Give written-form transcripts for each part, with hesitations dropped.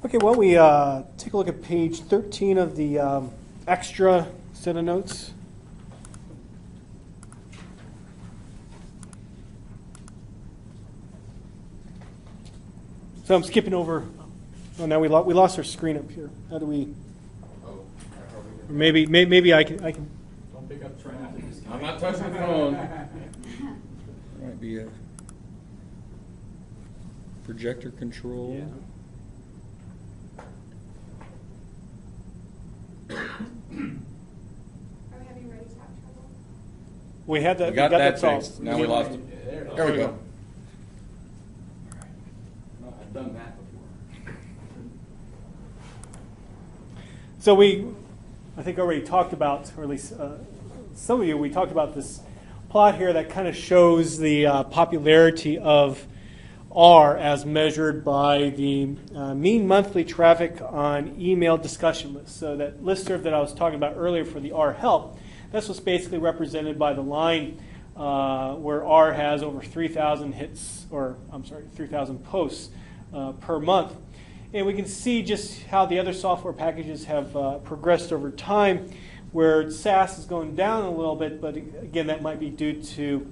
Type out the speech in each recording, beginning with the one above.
Okay, well, we take a look at page 13 of the extra set of notes. So I'm skipping over. Oh, now we lost our screen up here. How do we? Oh, Maybe I can. don't pick up trash. I'm not touching the phone. Might be a projector control. Yeah. Are we having ready tap trouble? We had that. We got that solved. fixed. Now we lost it. Yeah, There we go. No, I've done that before. So I think already talked about, or at least some of you, we talked about this plot here that kind of shows the popularity of R as measured by the mean monthly traffic on email discussion lists. So that listserv that I was talking about earlier for the R help, that's what's basically represented by the line where R has over 3,000 hits, or I'm sorry, 3,000 posts per month. And we can see just how the other software packages have progressed over time, where SAS is going down a little bit, but again, that might be due to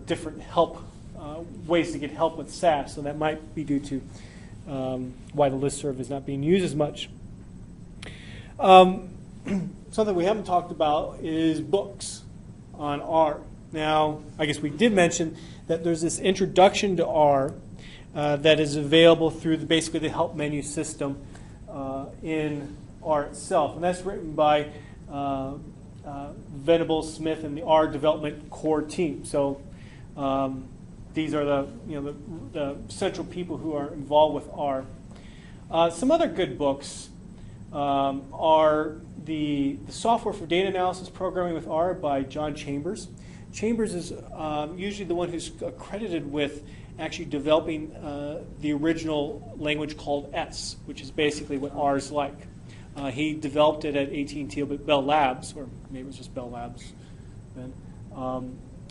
different help, ways to get help with SAS. So that might be due to why the listserv is not being used as much. Something we haven't talked about is books on R. Now, I guess we did mention that there's this introduction to R that is available through basically the help menu system in R itself. And that's written by Venables, Smith, and the R development core team. So these are the central people who are involved with R. Some other good books are the Software for Data Analysis Programming with R by John Chambers. Chambers is usually the one who's credited with actually developing the original language called S, which is basically what R is like. He developed it at AT&T, Bell Labs, or maybe it was just Bell Labs then.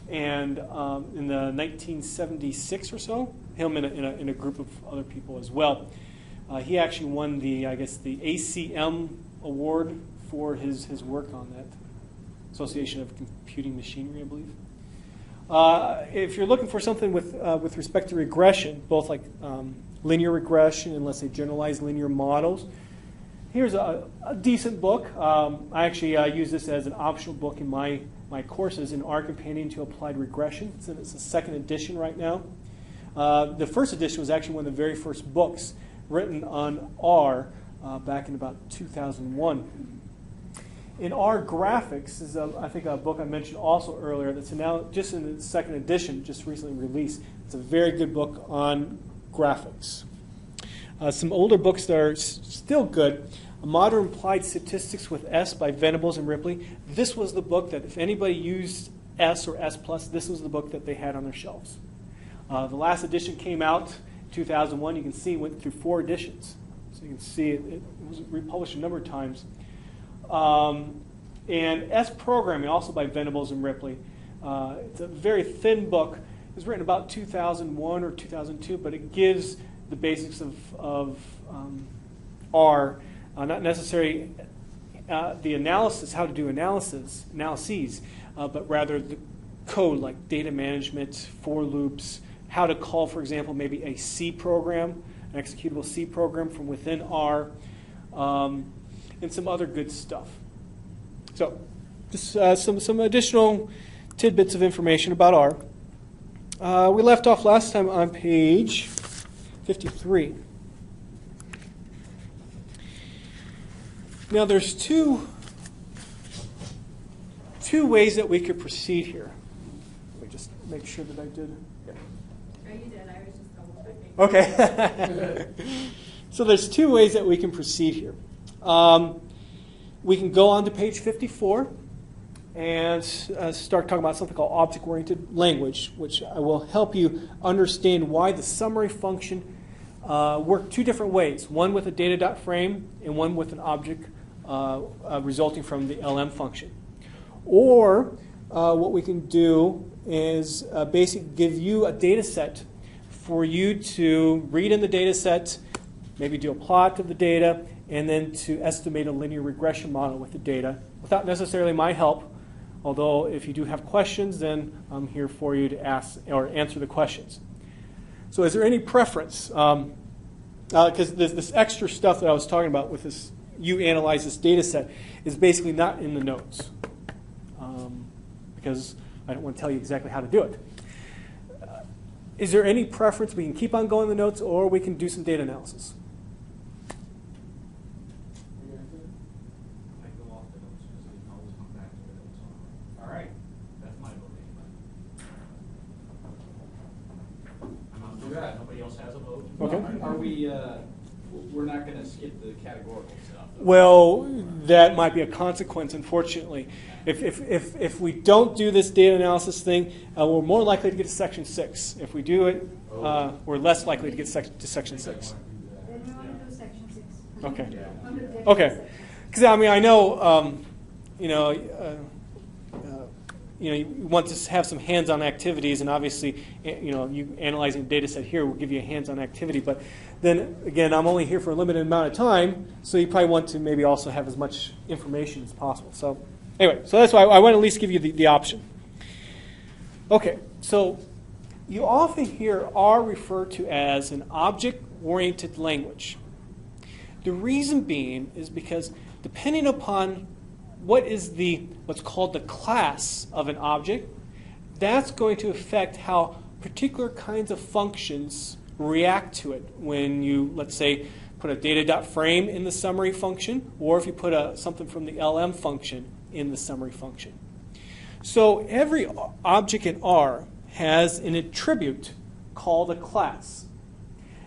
And in the 1976 or so, him in a group of other people as well, he actually won the ACM award for his work on that. Association of Computing Machinery, I believe. If you're looking for something with respect to regression, both like linear regression and let's say generalized linear models, here's a decent book. I actually use this as an optional book in my courses in R Companion to Applied Regression. It's a second edition right now. The first edition was actually one of the very first books written on R back in about 2001. In R Graphics is, I think, a book I mentioned also earlier that's now just in the second edition, just recently released. It's a very good book on graphics. Some older books that are still good. Modern Applied Statistics with S by Venables and Ripley. This was the book that if anybody used S or S+, this was the book that they had on their shelves. The last edition came out in 2001. You can see it went through 4 editions. So you can see it was republished a number of times. And S Programming, also by Venables and Ripley. It's a very thin book. It was written about 2001 or 2002, but it gives the basics of R, not necessarily the analysis, how to do analyses, but rather the code like data management, for loops, how to call, for example, maybe a C program, an executable C program from within R, and some other good stuff. So just some additional tidbits of information about R. We left off last time on page 53. Now there's two ways that we could proceed here. Let me just make sure that I did. Yeah. Oh, you did. I was just double checking. Okay. So there's 2 ways that we can proceed here. We can go on to page 54 and start talking about something called object-oriented language, which will help you understand why the summary function worked 2 different ways, one with a data.frame and one with an object resulting from the LM function. Or what we can do is basically give you a data set for you to read in the data set, maybe do a plot of the data, and then to estimate a linear regression model with the data without necessarily my help. Although if you do have questions, then I'm here for you to ask or answer the questions. So is there any preference? Because this extra stuff that I was talking about with this, you analyze this data set, is basically not in the notes. Because I don't want to tell you exactly how to do it. Is there any preference? We can keep on going the notes, or we can do some data analysis. I go off the notes because we can always come back to the notes. All right, that's my vote. I'm not doing that. Nobody else has a vote. Okay. Are we, we're not going to skip the categorical stuff? Well, that might be a consequence, unfortunately. If we don't do this data analysis thing, we're more likely to get to Section 6. If we do it, we're less likely to get to Section 6. Then we want to do section 6. Okay. On the data Okay. set. Because I mean, I know, you want to have some hands-on activities, and obviously, you analyzing a data set here will give you a hands-on activity. But then again, I'm only here for a limited amount of time, so you probably want to maybe also have as much information as possible. So anyway, so that's why I want to at least give you the option. Okay, so you often hear R referred to as an object-oriented language. The reason being is because depending upon what is what's called the class of an object, that's going to affect how particular kinds of functions react to it when you, let's say, put a data.frame in the summary function, or if you put something from the LM function in the summary function. So every object in R has an attribute called a class.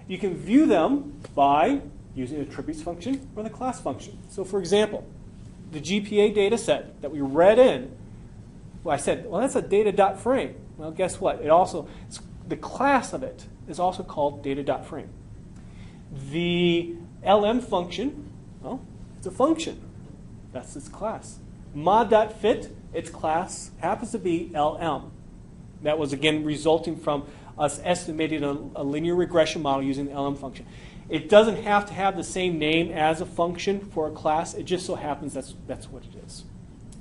You can view them by using the attributes function or the class function. So for example, the GPA data set that we read in, well, I said, well, that's a data.frame. Well, guess what? The class of it is also called data.frame. The LM function, well, it's a function. That's its class. Mod.fit, its class happens to be LM. That was, again, resulting from us estimating a linear regression model using the LM function. It doesn't have to have the same name as a function for a class. It just so happens that's what it is.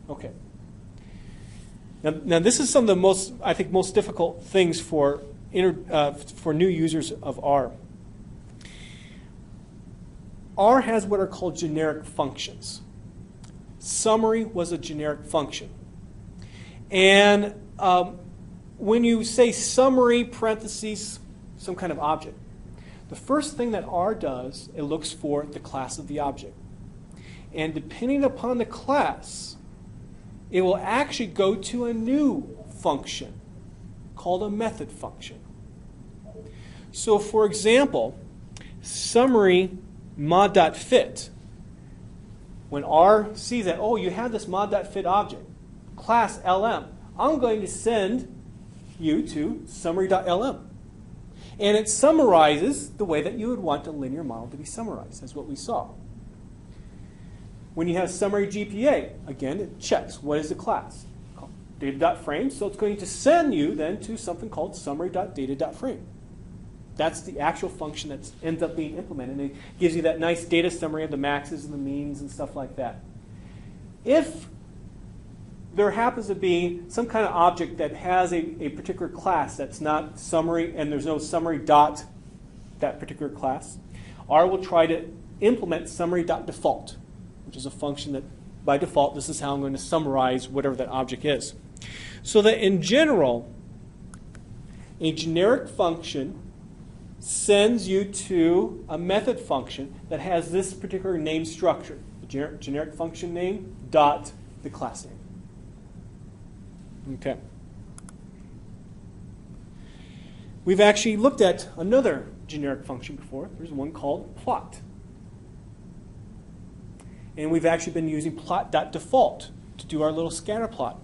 Okay. Now this is some of the most difficult things for new users of R. R has what are called generic functions. Summary was a generic function. And when you say summary parentheses some kind of object, the first thing that R does, it looks for the class of the object. And depending upon the class, it will actually go to a new function called a method function. So for example, summary mod.fit, when R sees that, oh, you have this mod.fit object, class LM, I'm going to send you to summary.lm. And it summarizes the way that you would want a linear model to be summarized, as what we saw. When you have summary GPA, again, it checks what is the class. Data.frame, so it's going to send you then to something called summary.data.frame. That's the actual function that ends up being implemented. And it gives you that nice data summary of the maxes and the means and stuff like that. If there happens to be some kind of object that has a particular class that's not summary, and there's no summary dot that particular class, R will try to implement summary.default, which is a function that by default, this is how I'm going to summarize whatever that object is. So that in general, a generic function sends you to a method function that has this particular name structure, the generic function name dot the class name. Okay. We've actually looked at another generic function before. There's one called plot. And we've actually been using plot.default to do our little scatter plot.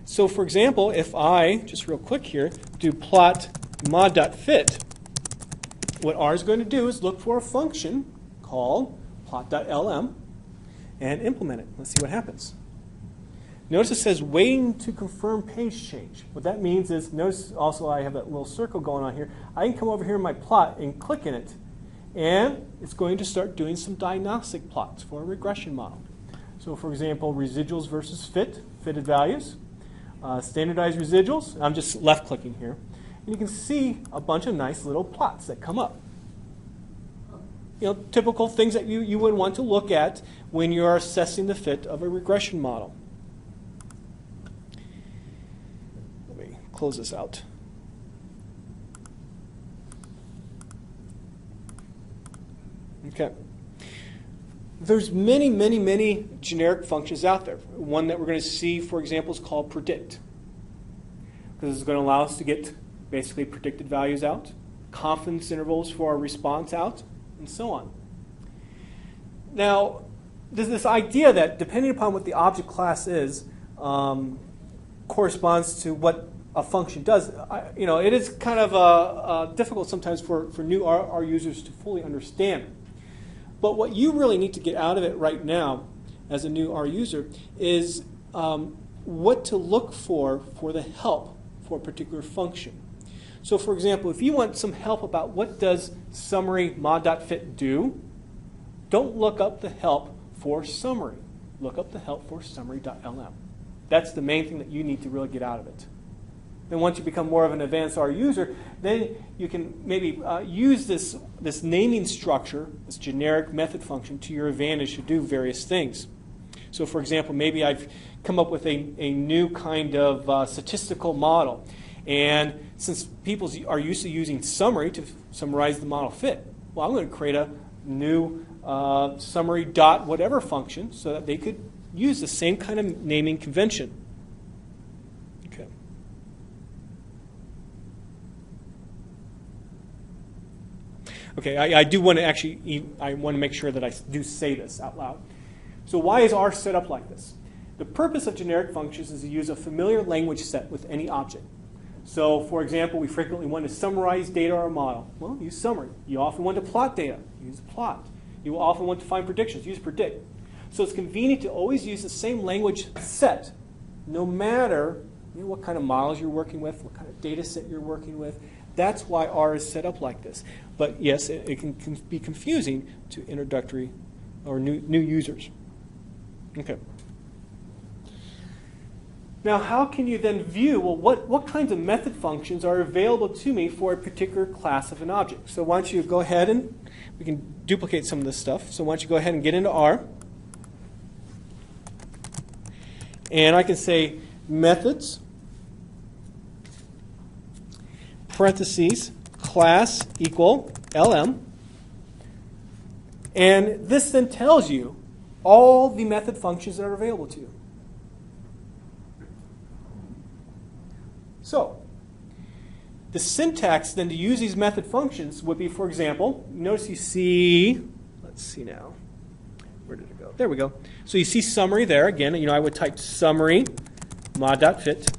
So for example, if I, just real quick here, do plot mod.fit, what R is going to do is look for a function called plot.lm and implement it. Let's see what happens. Notice it says waiting to confirm page change. What that means is, notice also I have that little circle going on here. I can come over here in my plot and click in it, and it's going to start doing some diagnostic plots for a regression model. So for example, residuals versus fitted values, standardized residuals. I'm just left-clicking here. And you can see a bunch of nice little plots that come up. Typical things that you would want to look at when you're assessing the fit of a regression model. Let me close this out. Okay. There's many generic functions out there. One that we're going to see, for example, is called predict. Because it's going to allow us to get basically predicted values out, confidence intervals for our response out, and so on. Now, there's this idea that depending upon what the object class is, corresponds to what a function does. It is kind of difficult sometimes for new R users to fully understand. But what you really need to get out of it right now as a new R user is what to look for the help for a particular function. So for example, if you want some help about what does summary mod.fit do, don't look up the help for summary. Look up the help for summary.lm. That's the main thing that you need to really get out of it. Then once you become more of an advanced R user, then you can maybe use this naming structure, this generic method function, to your advantage to do various things. So for example, maybe I've come up with a new kind of statistical model. And since people are used to using summary to summarize the model fit, well, I'm going to create a new summary dot whatever function so that they could use the same kind of naming convention. Okay. Okay, I do want to I want to make sure that I do say this out loud. So why is R set up like this? The purpose of generic functions is to use a familiar language set with any object. So for example, we frequently want to summarize data or a model. Well, use summary. You often want to plot data. Use plot. You will often want to find predictions. Use predict. So it's convenient to always use the same language set, no matter what kind of models you're working with, what kind of data set you're working with. That's why R is set up like this. But yes, it can be confusing to introductory or new users. Okay. Now, how can you then view, well, what kinds of method functions are available to me for a particular class of an object? So why don't you go ahead and we can duplicate some of this stuff. So why don't you go ahead and get into R. And I can say methods, parentheses, class equal LM. And this then tells you all the method functions that are available to you. So, the syntax then to use these method functions would be, for example, notice you see, let's see now, where did it go? There we go. So you see summary there. Again, I would type summary mod.fit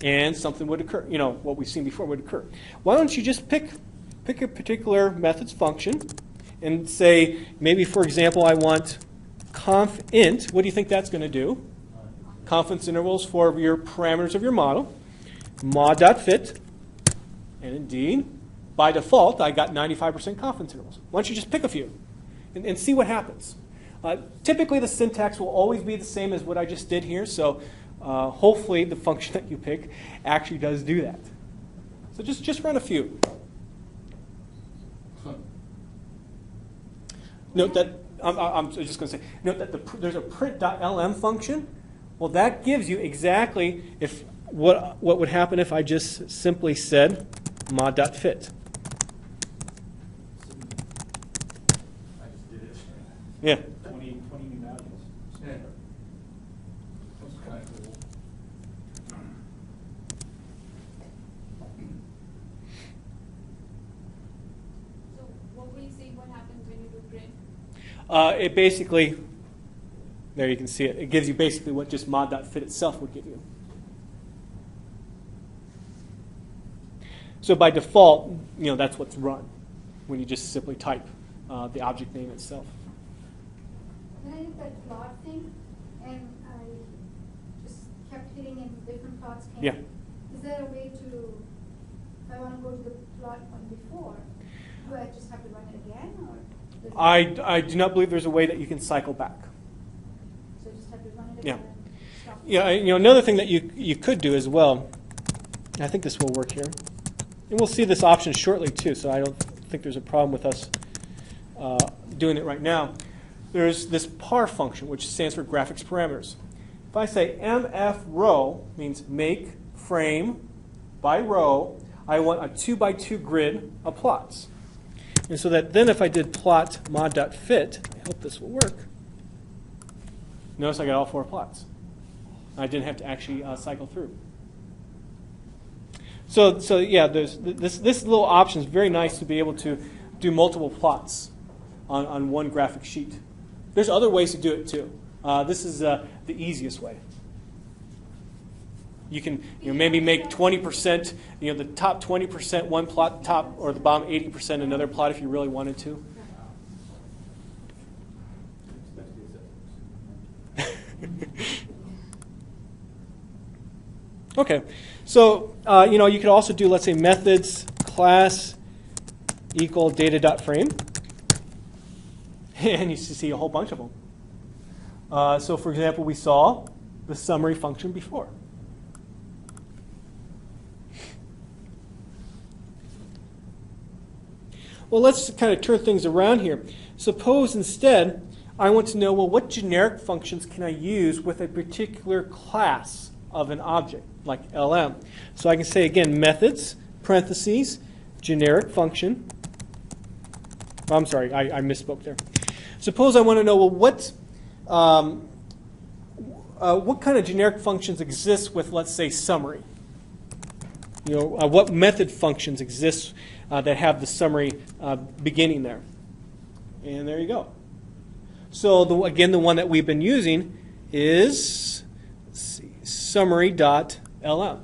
and something would occur. What we've seen before would occur. Why don't you just pick a particular methods function and say, maybe for example, I want conf int. What do you think that's going to do? Confidence intervals for your parameters of your model. Mod.fit, and indeed, by default, I got 95% confidence intervals. Why don't you just pick a few and see what happens? Typically, the syntax will always be the same as what I just did here, so hopefully the function that you pick actually does do that. So just run a few. Note that, I'm just going to say, note that there's a print.lm function. Well, that gives you exactly what would happen if I just simply said mod.fit. I just did it. Yeah. 20 new values. Yeah. That's kind of cool. So what we see, what happens when you do print? It basically, there you can see it. It gives you basically what just mod.fit itself would give you. So by default, that's what's run when you just simply type the object name itself. When I did that plot thing, and I just kept hitting and different plots came. Yeah. Is there a way to, if I want to go to the plot one before, Do I just have to run it again, or? does it- I do not believe there's a way that you can cycle back. So just have to run it Yeah. again and stop? Yeah, another thing that you could do as well, I think this will work here, and we'll see this option shortly too, so I don't think there's a problem with us doing it right now. There's this par function, which stands for graphics parameters. If I say mf row, means make frame by row, I want a 2x2 grid of plots. And so that then if I did plot mod.fit, I hope this will work. Notice I got all 4 plots. I didn't have to actually cycle through. So yeah, there's this little option is very nice to be able to do multiple plots on one graphic sheet. There's other ways to do it too. This is the easiest way. You can maybe make 20%, the top 20% one plot, top or the bottom 80% another plot if you really wanted to. Okay, so you could also do, let's say, methods class equal data.frame, and you see a whole bunch of them. So, for example, we saw the summary function before. Well, let's kind of turn things around here. Suppose instead I want to know, well, what generic functions can I use with a particular class of an object, like LM? So I can say, again, methods, parentheses, generic function. Oh, I'm sorry, I misspoke there. Suppose I want to know, well, what kind of generic functions exist with, let's say, summary? What method functions exist that have the summary beginning there? And there you go. So again, the one that we've been using is summary.lm.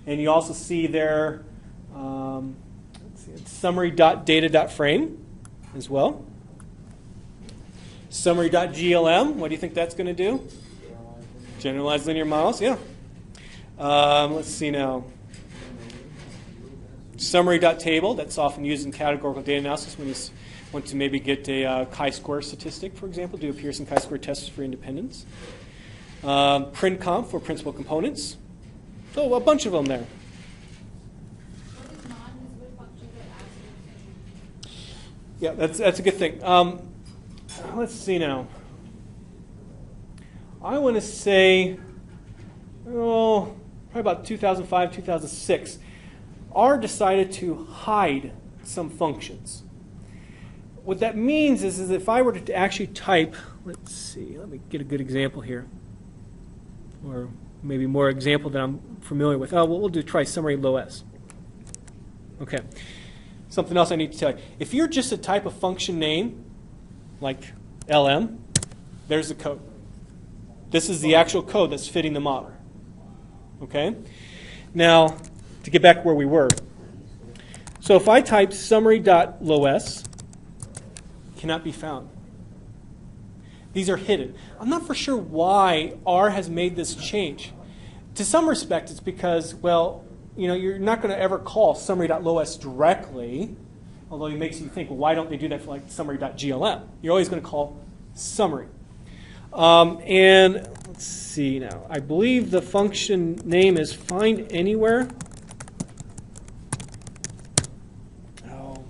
And you also see there summary.data.frame as well. Summary.glm, what do you think that's going to do? Generalized linear models, yeah. Let's see now. Summary.table, that's often used in categorical data analysis when you want to maybe get a chi-square statistic, for example, do a Pearson chi-square test for independence. Printconf for principal components. So a bunch of them there. What is non-visible functions or assets? Yeah, that's a good thing. Let's see now. I want to say, probably about 2005, 2006, R decided to hide some functions. What that means is if I were to actually type, let's see, let me get a good example here, or maybe more example that I'm familiar with. We'll try summary low s. Okay. Something else I need to tell you. If you're just a type of function name, like LM, there's the code. This is the actual code that's fitting the model. Okay? Now, to get back where we were. So if I type summary.lows, cannot be found. These are hidden. I'm not for sure why R has made this change. To some respect, it's because, well, you're not going to ever call summary.lows directly, although it makes you think, well, why don't they do that for like summary.glm? You're always going to call summary. And let's see now. I believe the function name is find anywhere. Oh,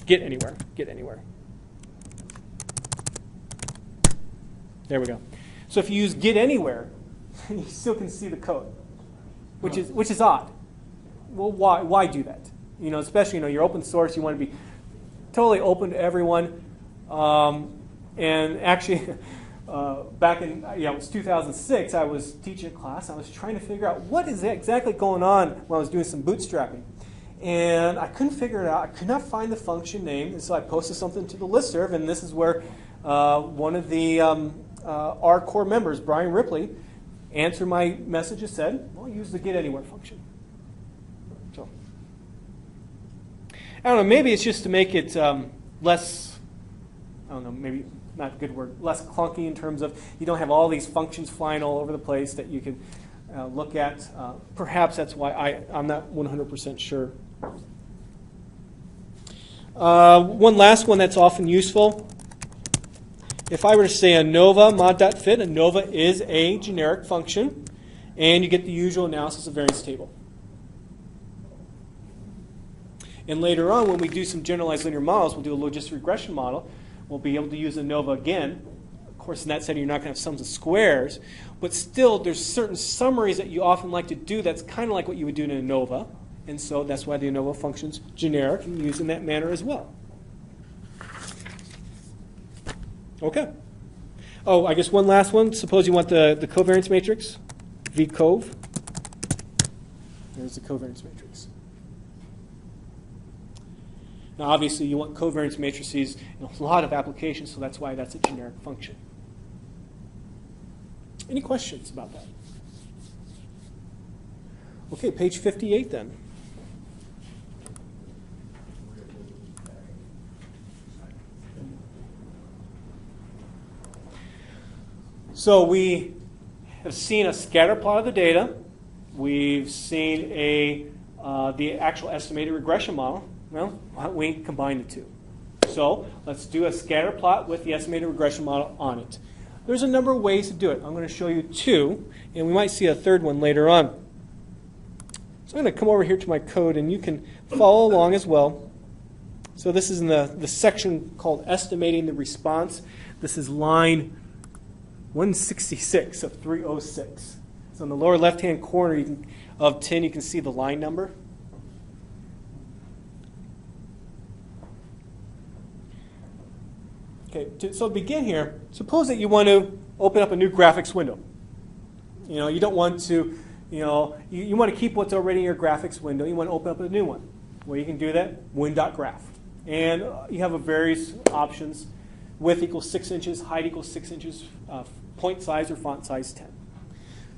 get anywhere. Get anywhere. There we go. So if you use get anywhere, you still can see the code, which is odd. Well, why do that? Especially you're open source. You want to be totally open to everyone. And actually, back in it was 2006, I was teaching a class. I was trying to figure out what is exactly going on when I was doing some bootstrapping, and I couldn't figure it out. I could not find the function name, and so I posted something to the listserv, and this is where one of the our core members, Brian Ripley, answered my message and said, well, use the get anywhere function. So, I don't know, maybe it's just to make it less, I don't know, maybe not a good word, less clunky in terms of you don't have all these functions flying all over the place that you can look at. Perhaps that's why I'm not 100% sure. One last one that's often useful. If I were to say ANOVA mod.fit, ANOVA is a generic function, and you get the usual analysis of variance table. And later on, when we do some generalized linear models, we'll do a logistic regression model. We'll be able to use ANOVA again. Of course, in that setting, you're not going to have sums of squares, but still, there's certain summaries that you often like to do that's kind of like what you would do in ANOVA, and so that's why the ANOVA function's generic and used in that manner as well. Okay. Oh, I guess one last one. Suppose you want the covariance matrix, VCOV. There's the covariance matrix. Now, obviously, you want covariance matrices in a lot of applications, so that's why that's a generic function. Any questions about that? Okay, page 58 then. So we have seen a scatter plot of the data. We've seen the actual estimated regression model. Well, why don't we combine the two? So let's do a scatter plot with the estimated regression model on it. There's a number of ways to do it. I'm going to show you two, and we might see a third one later on. So I'm going to come over here to my code, and you can follow along as well. So this is in the section called Estimating the Response. This is line 166 of 306. So in the lower left-hand corner of 10, you can see the line number. Okay, so to begin here, suppose that you want to open up a new graphics window. You don't want to, you want to keep what's already in your graphics window. You want to open up a new one. Well, you can do that, win.graph. And you have various options. Width equals 6 inches, height equals 6 inches, point size or font size 10.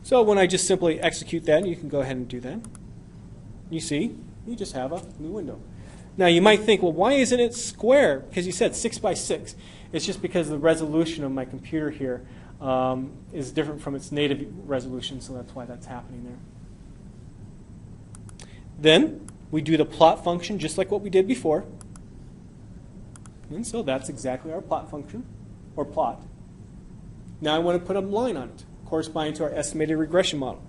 So when I just simply execute that, you can go ahead and do that. You see, you just have a new window. Now you might think, well, why isn't it square? Because you said 6 by 6. It's just because the resolution of my computer here is different from its native resolution, so that's why that's happening there. Then we do the plot function just like what we did before. And so that's exactly our plot function, or plot. Now I want to put a line on it, corresponding to our estimated regression model.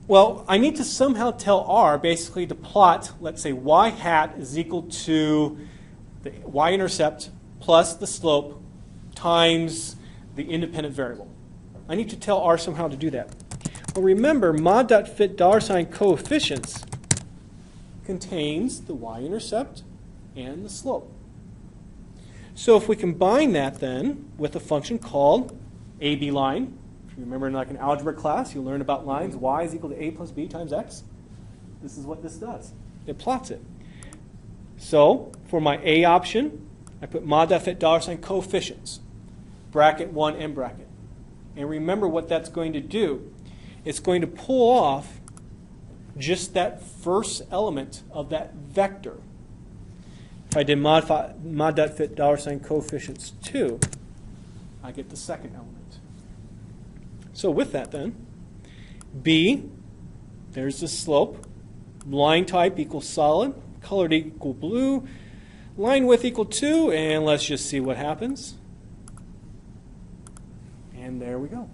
Well, I need to somehow tell R basically to plot, let's say, y hat is equal to the y-intercept plus the slope times the independent variable. I need to tell R somehow to do that. Well, remember, mod.fit $coefficients contains the y-intercept and the slope. So if we combine that then with a function called AB line, if you remember in like an algebra class, you learned about lines, y is equal to a plus b times x. This is what this does. It plots it. So for my A option, I put mod.fit $coefficients, bracket 1 and bracket. And remember what that's going to do. It's going to pull off just that first element of that vector. If I did mod.fit $coefficients 2, I get the second element. So with that then, B, there's the slope, line type equals solid, color equal blue, line width equal 2, and let's just see what happens. And there we go.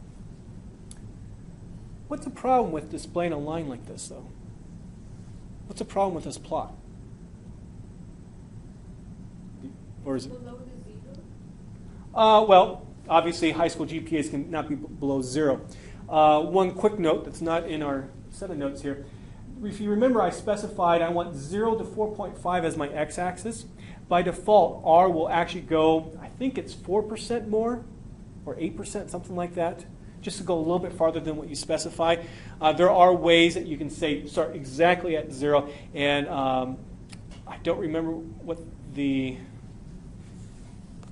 What's the problem with displaying a line like this, though? What's the problem with this plot? Or is it? Below the zero? Well, obviously, high school GPAs can not be below 0. One quick note that's not in our set of notes here. If you remember, I specified I want 0 to 4.5 as my x-axis. By default, R will actually go, I think it's 4% more, or 8%, something like that, just to go a little bit farther than what you specify. There are ways that you can say start exactly at 0, and I don't remember what the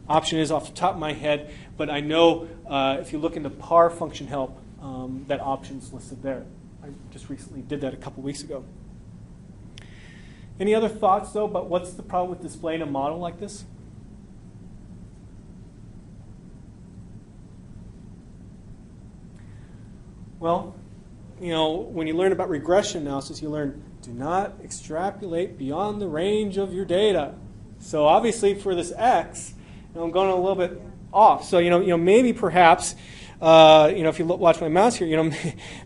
option is off the top of my head, but I know if you look in the par function help, that option's listed there. I just recently did that a couple weeks ago. Any other thoughts, though, about what's the problem with displaying a model like this? Well, when you learn about regression analysis, you learn do not extrapolate beyond the range of your data. So obviously for this x, I'm going a little bit off. So maybe perhaps if you watch my mouse here,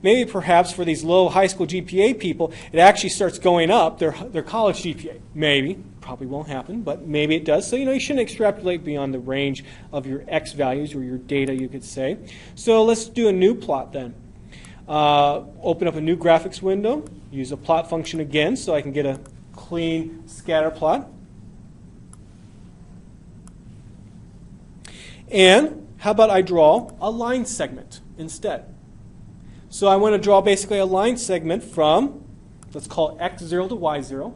maybe perhaps for these low high school GPA people, it actually starts going up their college GPA. Maybe, probably won't happen, but maybe it does. So you shouldn't extrapolate beyond the range of your x values or your data, you could say. So let's do a new plot then. Open up a new graphics window. Use a plot function again, so I can get a clean scatter plot. And how about I draw a line segment instead? So I want to draw basically a line segment from, let's call it x0 to y0,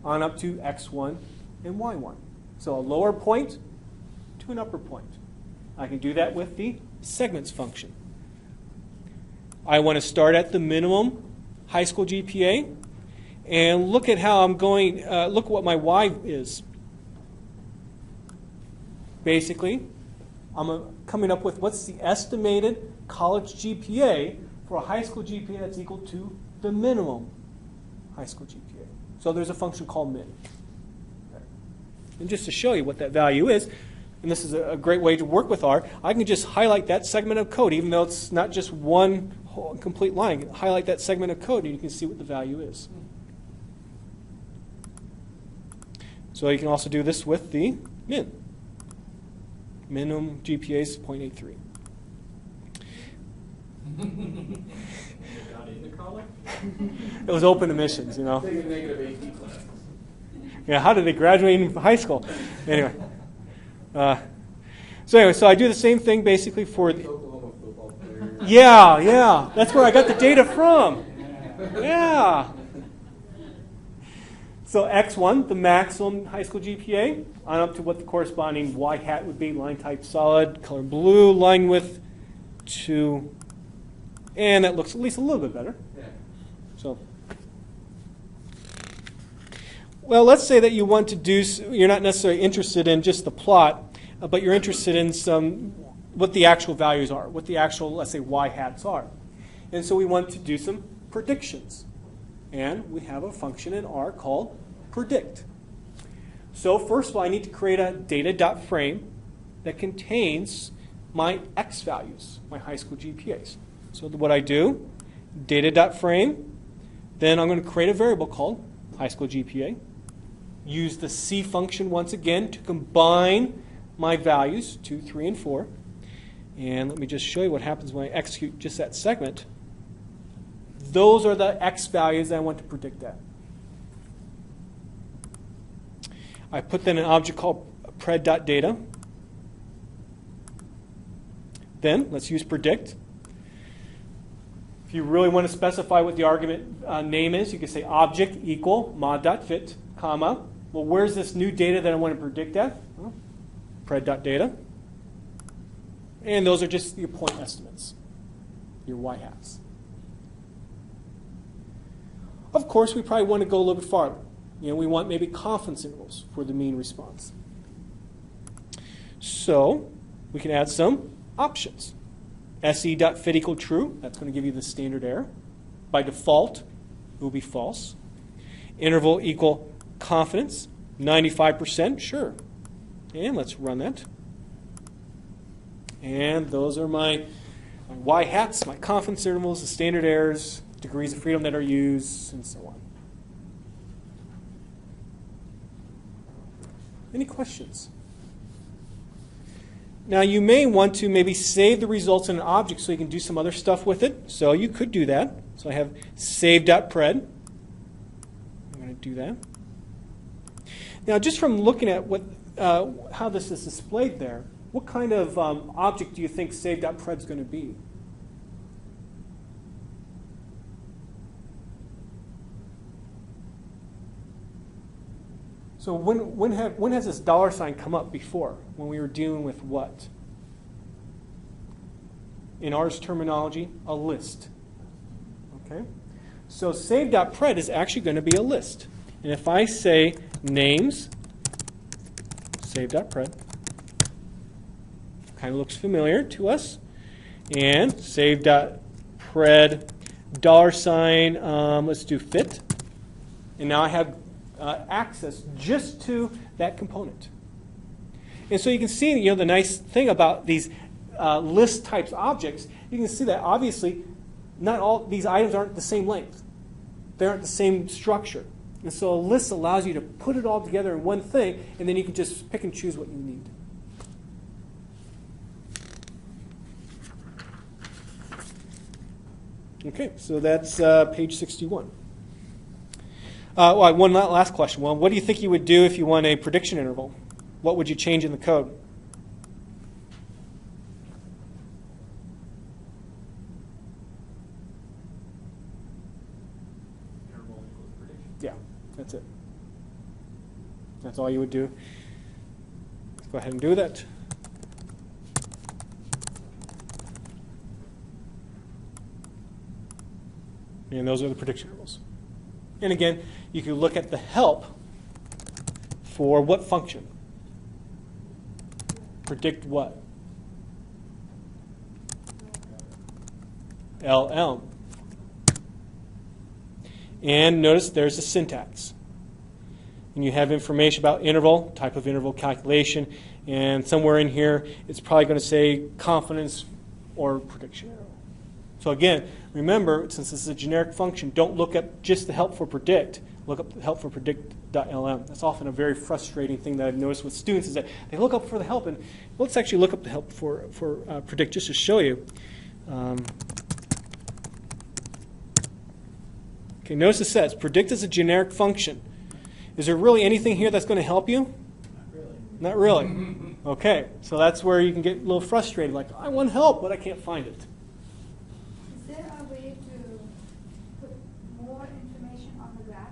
on up to x1 and y1. So a lower point to an upper point. I can do that with the segments function. I want to start at the minimum high school GPA, and look at how I'm going, look what my y is. Basically, I'm coming up with what's the estimated college GPA for a high school GPA that's equal to the minimum high school GPA. So there's a function called min. Okay. And just to show you what that value is, and this is a great way to work with R, I can just highlight that segment of code, even though it's not just one whole complete line. Highlight that segment of code and you can see what the value is. So you can also do this with the min. Minimum GPA is 0.83. Got into college? It was open admissions, Taking negative AP classes. Yeah, how did they graduate from high school? Anyway. So I do the same thing basically for the... Oklahoma football player. Yeah. That's where I got the data from. Yeah. So x1, the maximum high school GPA, on up to what the corresponding y hat would be, line type solid, color blue, line width 2, and that looks at least a little bit better. Yeah. So, well, let's say that you want to do, you're not necessarily interested in just the plot, but you're interested in what the actual values are, what the actual, let's say, y hats are. And so we want to do some predictions. And we have a function in R called predict. So first of all, I need to create a data.frame that contains my x values, my high school GPAs. So what I do, data.frame, then I'm going to create a variable called high school GPA. Use the C function once again to combine my values, 2, 3, and 4. And let me just show you what happens when I execute just that segment. Those are the x values that I want to predict at. I put then an object called pred.data. Then let's use predict. If you really want to specify what the argument name is, you can say object equal mod.fit, comma. Well, where's this new data that I want to predict at? Well, pred.data. And those are just your point estimates, your y hats. Of course, we probably want to go a little bit farther. We want maybe confidence intervals for the mean response. So we can add some options. se.fit equal true. That's going to give you the standard error. By default, it will be false. Interval equal confidence. 95%, sure. And let's run that. And those are my y hats, my confidence intervals, the standard errors, degrees of freedom that are used, and so on. Any questions? Now you may want to maybe save the results in an object so you can do some other stuff with it. So you could do that. So I have save.pred. I'm going to do that. Now just from looking at how this is displayed there, what kind of object do you think save.pred is going to be? So when has this $ come up before? When we were dealing with what? In R's terminology, a list. Okay? So save.pred is actually going to be a list. And if I say names, save.pred, kind of looks familiar to us, and save.pred pred $, let's do fit. And now I have access just to that component. And so you can see, you know, the nice thing about these list types objects, you can see that obviously not all these items aren't the same length. They aren't the same structure. And so a list allows you to put it all together in one thing, and then you can just pick and choose what you need. Okay, so that's page 61. One last question. Well, what do you think you would do if you want a prediction interval? What would you change in the code? Interval equals prediction. Yeah, that's it. That's all you would do. Let's go ahead and do that. And those are the prediction intervals. And again, you can look at the help for what function? Predict what? LM. And notice there's a syntax. And you have information about interval, type of interval calculation, and somewhere in here it's probably going to say confidence or prediction interval. So again, remember, since this is a generic function, don't look up just the help for predict. Look up the help for predict.lm. That's often a very frustrating thing that I've noticed with students is that they look up for the help, and let's actually look up the help for predict just to show you. Okay, notice it says predict is a generic function. Is there really anything here that's going to help you? Not really. Okay, so that's where you can get a little frustrated, like, I want help, but I can't find it. Is there a way to put more information on the graph?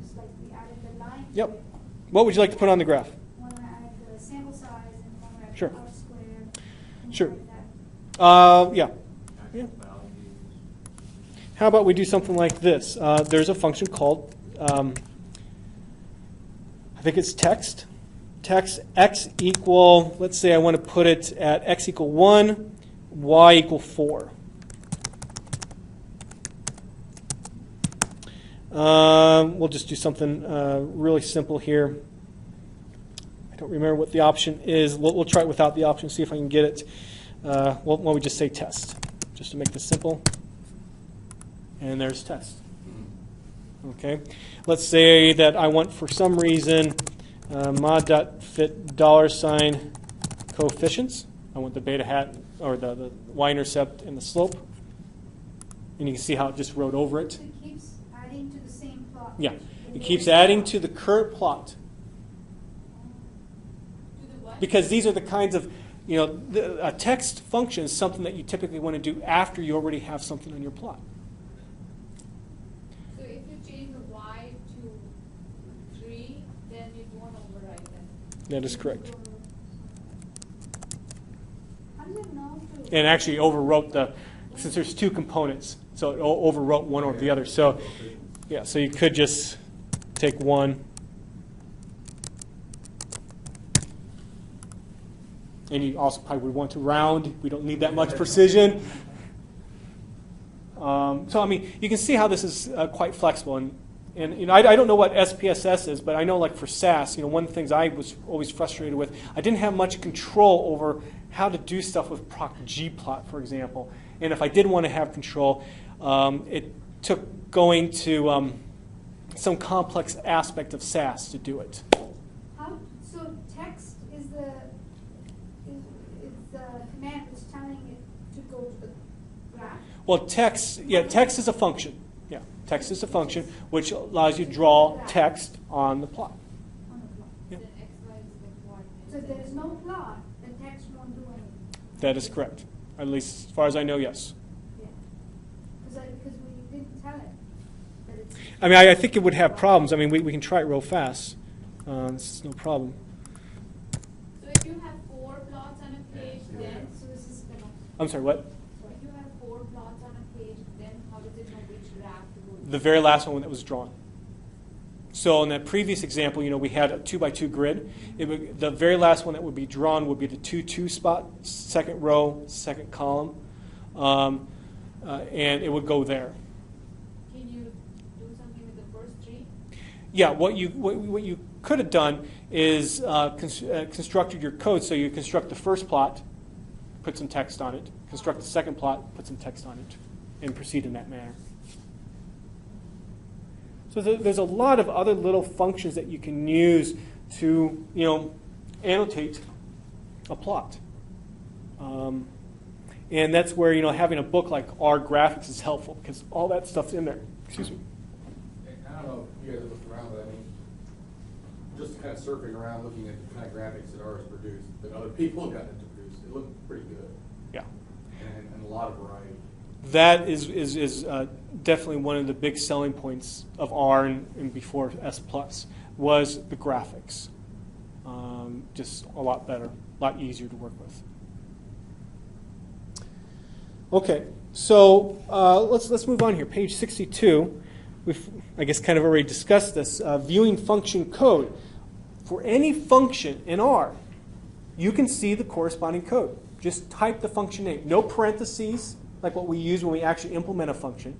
Just like we added the line. to Yep. it. What would you like to put on the graph? One where I add the sample size and one where I Sure. put R squared. things Sure. like that. Yeah. Yeah. How about we do something like this? There's a function called, I think it's text. Text x equal, let's say I want to put it at x equal 1, y equal 4. We'll just do something really simple here. I don't remember what the option is. We'll try it without the option, see if I can get it. Why don't we just say test, just to make this simple. And there's test. Okay. Let's say that I want, for some reason, mod.fit $ coefficients. I want the beta hat, or the y-intercept and the slope. And you can see how it just wrote over it. So it keeps adding to the same plot. Yeah. It keeps adding to the current plot. To the what? Because these are the kinds of, a text function is something that you typically want to do after you already have something on your plot. So if you change the y to 3, then it won't override that. That is correct. How does it know to? And actually overwrote since there's two components, so it overwrote one over the other. So, yeah, so you could just take one. And you also probably would want to round. We don't need that much precision. So, I mean, you can see how this is quite flexible. And I don't know what SPSS is, but I know, like, for SAS, one of the things I was always frustrated with, I didn't have much control over how to do stuff with proc Gplot, for example. And if I did want to have control, it took going to some complex aspect of SAS to do it. So text is the command that's telling it to go to the graph. Well, text is a function. Yeah, text is a function which allows you to draw text on the plot. On the plot. Yeah. Then x, y is the coordinate. So if there is no plot, the text won't do anything. That is correct. At least as far as I know, yes. Yeah. Because we didn't tell it that it's. I mean, I think it would have problems. I mean, we can try it real fast. This is no problem. So if you have 4 plots on a page, then So this is the. I'm sorry, what? if you have 4 plots on a page, then how does it know which graph to go to? The very last one that was drawn. So in that previous example, we had a 2x2 grid. The very last one that would be drawn would be the 2-2 spot, second row, second column. and it would go there. Can you do something with the first three? Yeah, what you could have done is constructed your code. So you construct the first plot, put some text on it. Construct the second plot, put some text on it, and proceed in that manner. So there's a lot of other little functions that you can use to, annotate a plot. And that's where, having a book like R Graphics is helpful because all that stuff's in there. Excuse me. I don't know if you guys have looked around, but I mean, just kind of surfing around, looking at the kind of graphics that R has produced, that other people have gotten to produce, it looked pretty good. Yeah. And a lot of variety. That is definitely one of the big selling points of R and before S+, was the graphics. Just a lot better, a lot easier to work with. Okay, so let's move on here. Page 62. We've, I guess, kind of already discussed this. Viewing function code. For any function in R, you can see the corresponding code. Just type the function name. No parentheses, like what we use when we actually implement a function.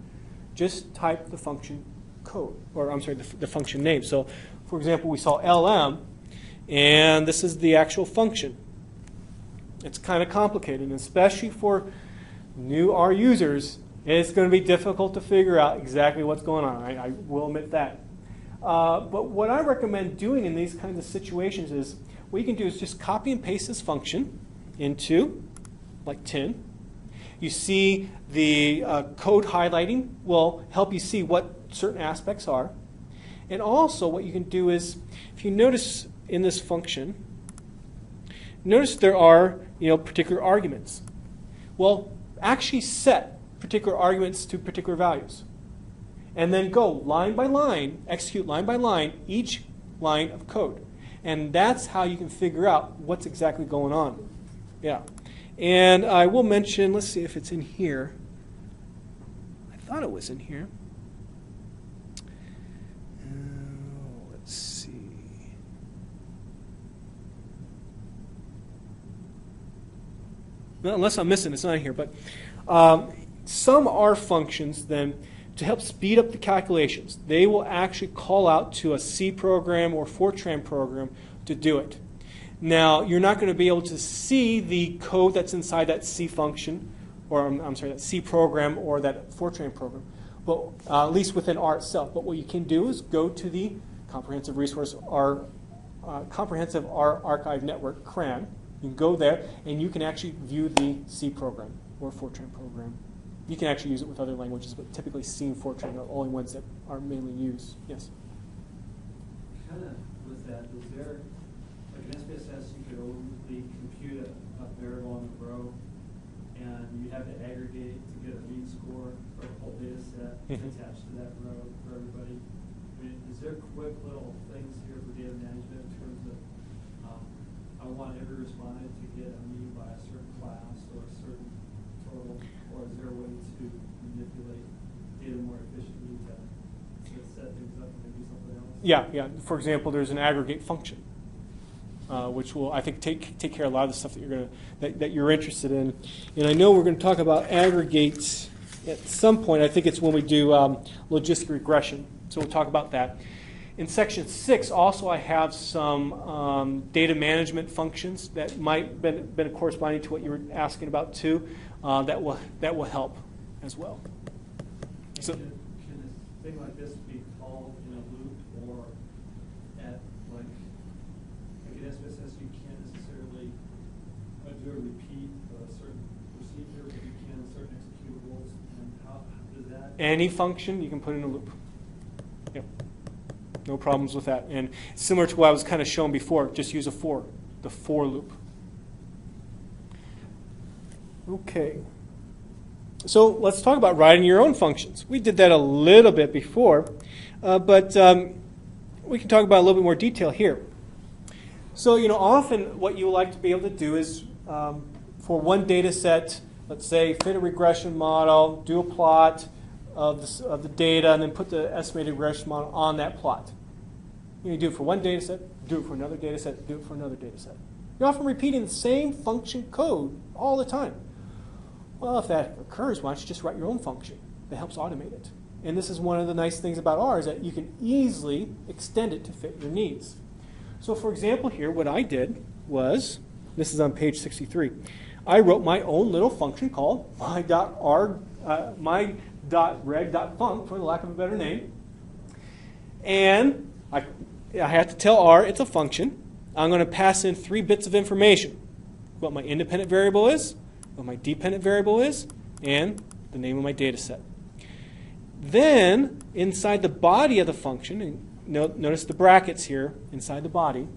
Just type the function code, or I'm sorry, the function name. So, for example, we saw LM, and this is the actual function. It's kind of complicated, and especially for new R users, it's going to be difficult to figure out exactly what's going on. I will admit that. But what I recommend doing in these kinds of situations is, what you can do is just copy and paste this function into, like 10. You see the code highlighting will help you see what certain aspects are. And also what you can do is, if you notice in this function, notice there are particular arguments. Well, actually set particular arguments to particular values. And then go line by line, execute line by line, each line of code. And that's how you can figure out what's exactly going on. Yeah. And I will mention, let's see if it's in here. I thought it was in here. Let's see. Well, unless I'm missing, it's not in here. But some R functions, then, to help speed up the calculations, they will actually call out to a C program or Fortran program to do it. Now, you're not going to be able to see the code that's inside that C function, or I'm sorry, that C program or that Fortran program, but at least within R itself. But what you can do is go to the Comprehensive Resource R, Comprehensive R Archive Network, CRAN. You can go there, and you can actually view the C program or Fortran program. You can actually use it with other languages, but typically C and Fortran are the only ones that are mainly used. Yes? Kind of with that, is there, like in SPSS, you could only compute a variable on the row, and you have to aggregate to get a mean score for a whole data set attached to that row for everybody. I mean, is there quick little things here for data management in terms of, I want every respondent to get a mean by a certain class or a certain total, or is there a way to manipulate data more efficiently to set things up and do something else? Yeah. For example, there's an aggregate function, which will, I think, take care of a lot of the stuff that you're interested in. And I know we're going to talk about aggregates at some point. I think it's when we do logistic regression. So we'll talk about that. In section 6, also I have some data management functions that might been corresponding to what you were asking about too. That will help as well. So, can a thing like this be called in a loop, or at like in SPSS you can't necessarily do a repeat of a certain procedure, but you can certain executables, and how does that? Any function you can put in a loop. Yep. No problems with that. And similar to what I was kind of showing before, just use a for, the for loop. Okay. So let's talk about writing your own functions. We did that a little bit before, but we can talk about a little bit more detail here. So, often what you like to be able to do is, for one data set, let's say fit a regression model, do a plot of the data, and then put the estimated regression model on that plot. You do it for one data set, do it for another data set, do it for another data set. You're often repeating the same function code all the time. Well, if that occurs, why don't you just write your own function that helps automate it? And this is one of the nice things about R is that you can easily extend it to fit your needs. So for example here, what I did was, this is on page 63, I wrote my own little function called my.reg.func, for the lack of a better name. And I have to tell R it's a function. I'm going to pass in 3 bits of information. What my independent variable is, what my dependent variable is, and the name of my data set. Then, inside the body of the function, and notice the brackets here inside the body,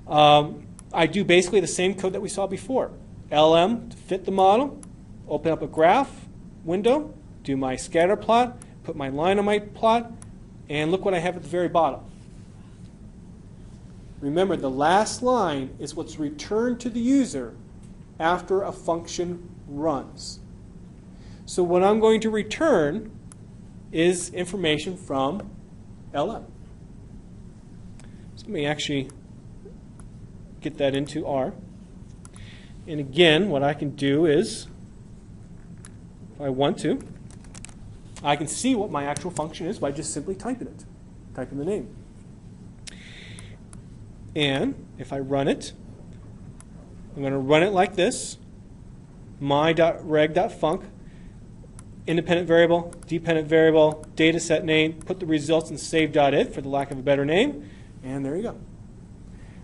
I do basically the same code that we saw before. LM to fit the model, open up a graph window, do my scatter plot, put my line on my plot, and look what I have at the very bottom. Remember, the last line is what's returned to the user after a function runs. So what I'm going to return is information from LM. So let me actually get that into R. And again, what I can do is, if I want to, I can see what my actual function is by just simply typing it, typing the name. And if I run it, I'm going to run it like this, my.reg.func, independent variable, dependent variable, data set name, put the results in save.it for the lack of a better name, and there you go.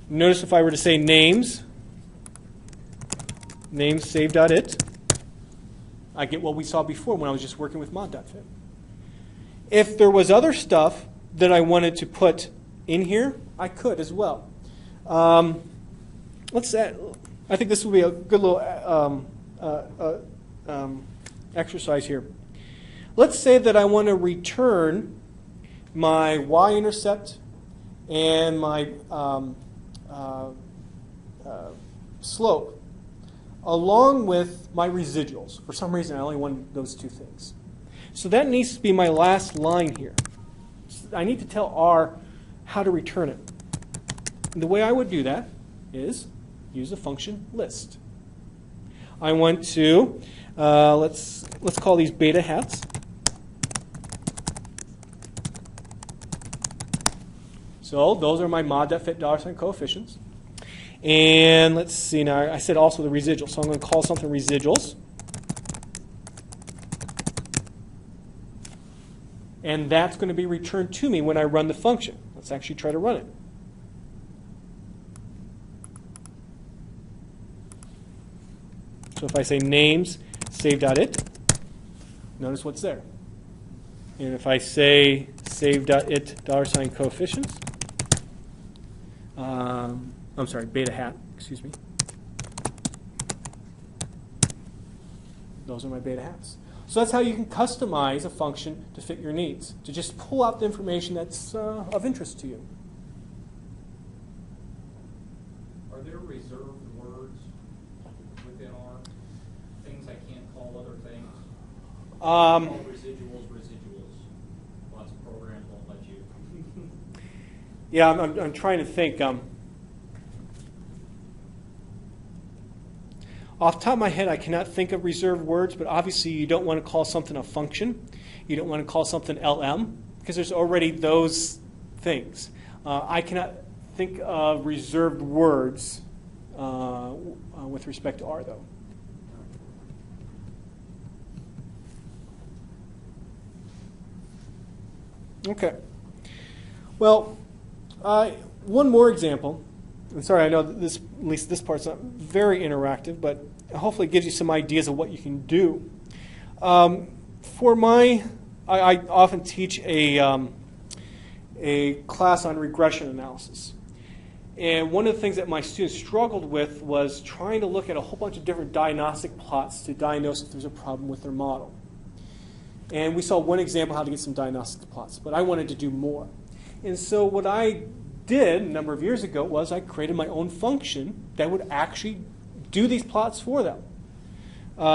Notice if I were to say names save.it, I get what we saw before when I was just working with mod.fit. If there was other stuff that I wanted to put in here, I could as well. Let's say, I think this will be a good little exercise here. Let's say that I want to return my y-intercept and my slope along with my residuals. For some reason, I only want those 2 things. So that needs to be my last line here. I need to tell R how to return it. And the way I would do that is use a function list. I want to, let's call these beta hats. So those are my mod.fit $ coefficients. And let's see now, I said also the residuals, so I'm going to call something residuals. And that's going to be returned to me when I run the function. Let's actually try to run it. So if I say names save.it, notice what's there. And if I say save.it $ coefficients, I'm sorry, beta hat, excuse me. Those are my beta hats. So that's how you can customize a function to fit your needs, to just pull out the information that's of interest to you. Are there reserved words within R? Things I can't call other things? Call residuals. Lots of programs won't let you. Yeah, I'm trying to think. Off the top of my head, I cannot think of reserved words, but obviously you don't want to call something a function. You don't want to call something LM, because there's already those things. I cannot think of reserved words with respect to R, though. Okay. Well, one more example. I'm sorry, I know that this, at least this part's not very interactive, but hopefully it gives you some ideas of what you can do. For my, I often teach a class on regression analysis. And one of the things that my students struggled with was trying to look at a whole bunch of different diagnostic plots to diagnose if there's a problem with their model. And we saw one example how to get some diagnostic plots, but I wanted to do more. And so what I did a number of years ago was I created my own function that would actually do these plots for them.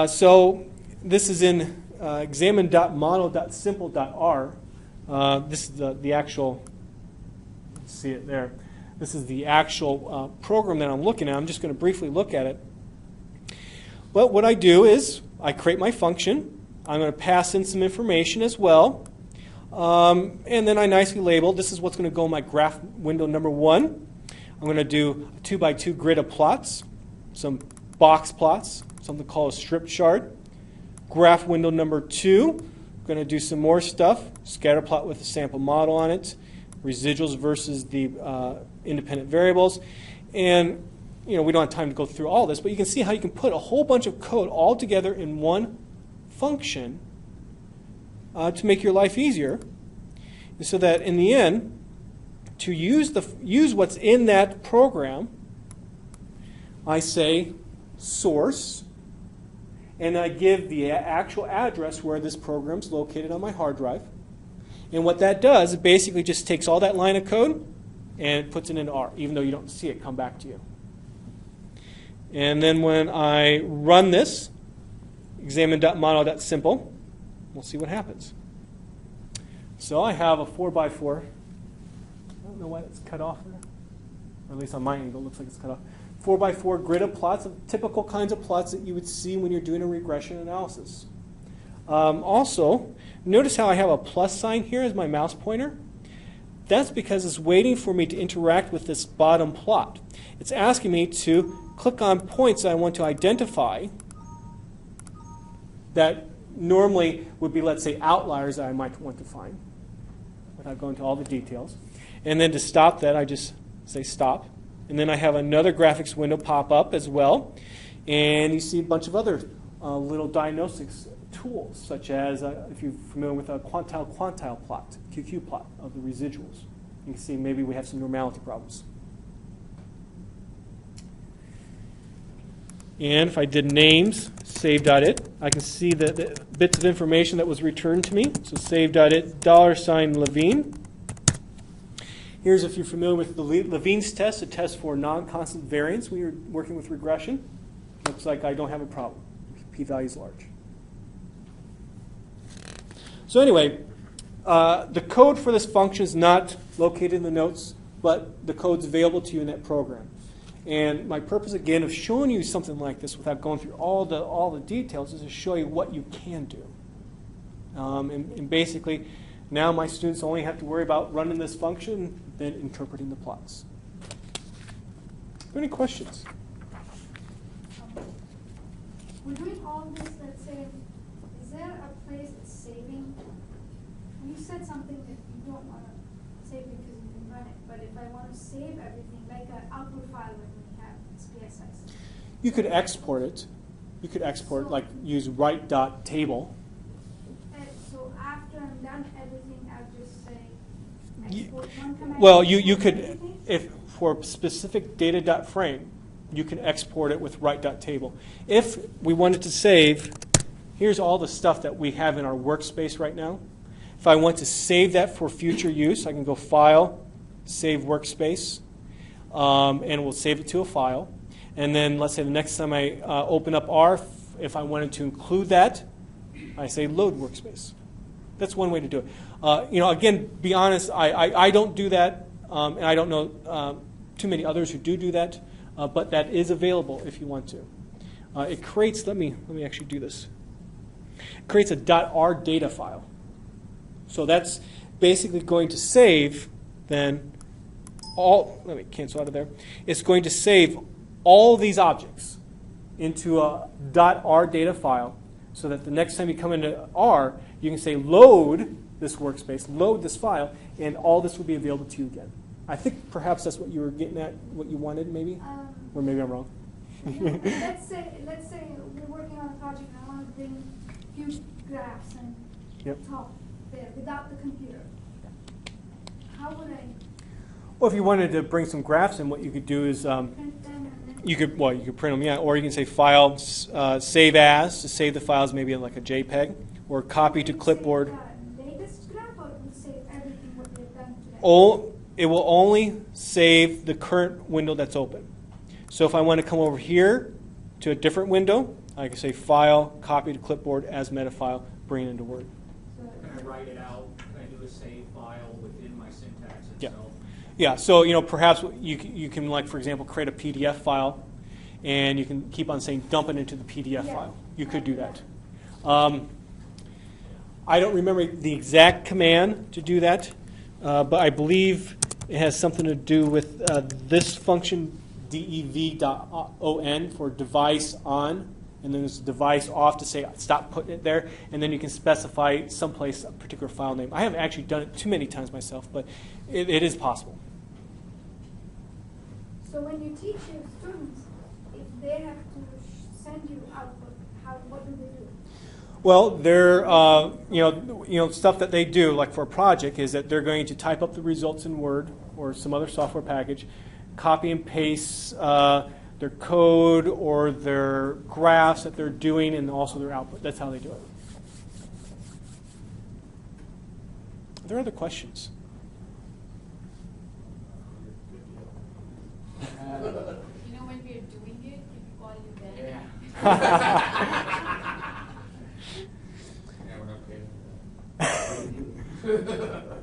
So this is in examine.model.simple.r. This is the actual, let's see it there. This is the actual program that I'm looking at. I'm just going to briefly look at it. But what I do is I create my function. I'm going to pass in some information as well. And then I nicely label, this is what's going to go in my graph window number 1. I'm going to do a 2x2 grid of plots, some box plots, something called a strip chart. Graph window number 2, I'm going to do some more stuff, scatter plot with a sample model on it, residuals versus the independent variables. And we don't have time to go through all this, but you can see how you can put a whole bunch of code all together in one function to make your life easier, so that in the end, to use what's in that program, I say source, and I give the actual address where this program's located on my hard drive. And what that does, it basically just takes all that line of code and puts it into R, even though you don't see it come back to you. And then when I run this, examine.model.simple, we'll see what happens. So I have a 4x4. I don't know why it's cut off there. Or at least on my angle, it looks like it's cut off. 4x4 grid of plots, of typical kinds of plots that you would see when you're doing a regression analysis. Also, notice how I have a plus sign here as my mouse pointer. That's because it's waiting for me to interact with this bottom plot. It's asking me to click on points that I want to identify that normally would be, let's say, outliers that I might want to find, without going into all the details. And then to stop that, I just say stop. And then I have another graphics window pop up as well. And you see a bunch of other little diagnostics tools, such as, if you're familiar with a quantile plot, Ggplot of the residuals. You can see maybe we have some normality problems. And if I did names, save.it, I can see the bits of information that was returned to me. So save.it, $Levine. Here's, if you're familiar with the Levine's test, a test for non-constant variance when you're working with regression. Looks like I don't have a problem. P-value is large. So anyway, the code for this function is not located in the notes, but the code's available to you in that program. And my purpose, again, of showing you something like this without going through all the details is to show you what you can do. And basically, now my students only have to worry about running this function, then interpreting the plots. Are there any questions? We're doing all this, let's say, is there a place it's saving? You said something that you don't want to save because you can run it, but if I want to save everything, like an output file when we have SPSS. You could export it. You could export, so, like use write.table. So after I'm done everything, I'll just say export one command. Well, you could, if for specific data.frame, you can export it with write.table. If we wanted to save, here's all the stuff that we have in our workspace right now. If I want to save that for future use, I can go File, Save Workspace, and we'll save it to a file. And then let's say the next time I open up R, if I wanted to include that, I say Load Workspace. That's one way to do it. Again, be honest, I don't do that, and I don't know too many others who do that, but that is available if you want to. It creates, let me actually do this. It creates a .r data file. So that's basically going to save then all, let me cancel out of there. It's going to save all these objects into a .r data file so that the next time you come into R, you can say load this workspace, load this file, and all this will be available to you again. I think perhaps that's what you were getting at, what you wanted maybe? Or maybe I'm wrong. Let's say we're working on a project and I want to bring huge graphs and talk there without the computer. How would I? Well, if you wanted to bring some graphs in, what you could do is Print them and then you could print them, yeah, or you can say File, Save As to save the files maybe in like a JPEG, or Copy to Clipboard. Latest graph, or it will save everything what we've done today? It will only save the current window that's open. So if I want to come over here to a different window, I can say File, Copy to Clipboard as meta file, bring it into Word. Can I write it out? Can I do a save file within my syntax itself? Yeah, so perhaps you can, like, for example, create a PDF file, and you can keep on saying dump it into the PDF Yeah. file. You could do that. I don't remember the exact command to do that, but I believe it has something to do with this function, dev.on, for device on, and then there's device off to say stop putting it there, and then you can specify someplace a particular file name. I haven't actually done it too many times myself, but it is possible. So when you teach your students, if they have to send you output, what do they do? Well, they're stuff that they do, like for a project, is that they're going to type up the results in Word or some other software package, copy and paste their code or their graphs that they're doing, and also their output. That's how they do it. Are there other questions? You know when we are doing it, if you call you then. Yeah. Yeah, we're not paying.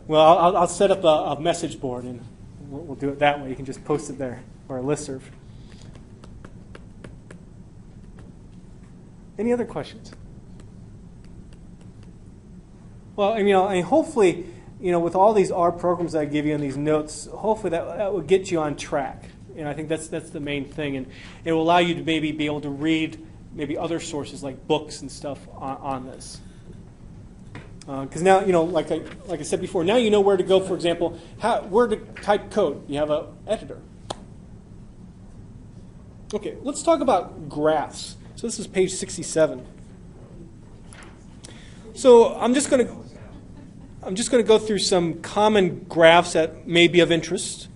Well, I'll set up a message board, and we'll do it that way. You can just post it there, or a listserv. Any other questions? Well, I mean, hopefully, with all these R programs that I give you and these notes, hopefully that will get you on track. And I think that's the main thing, and it will allow you to maybe be able to read maybe other sources like books and stuff on this. Because now, like I said before, now you know where to go. For example, where to type code. You have an editor. Okay, let's talk about graphs. So this is page 67. So I'm just going to go through some common graphs that may be of interest.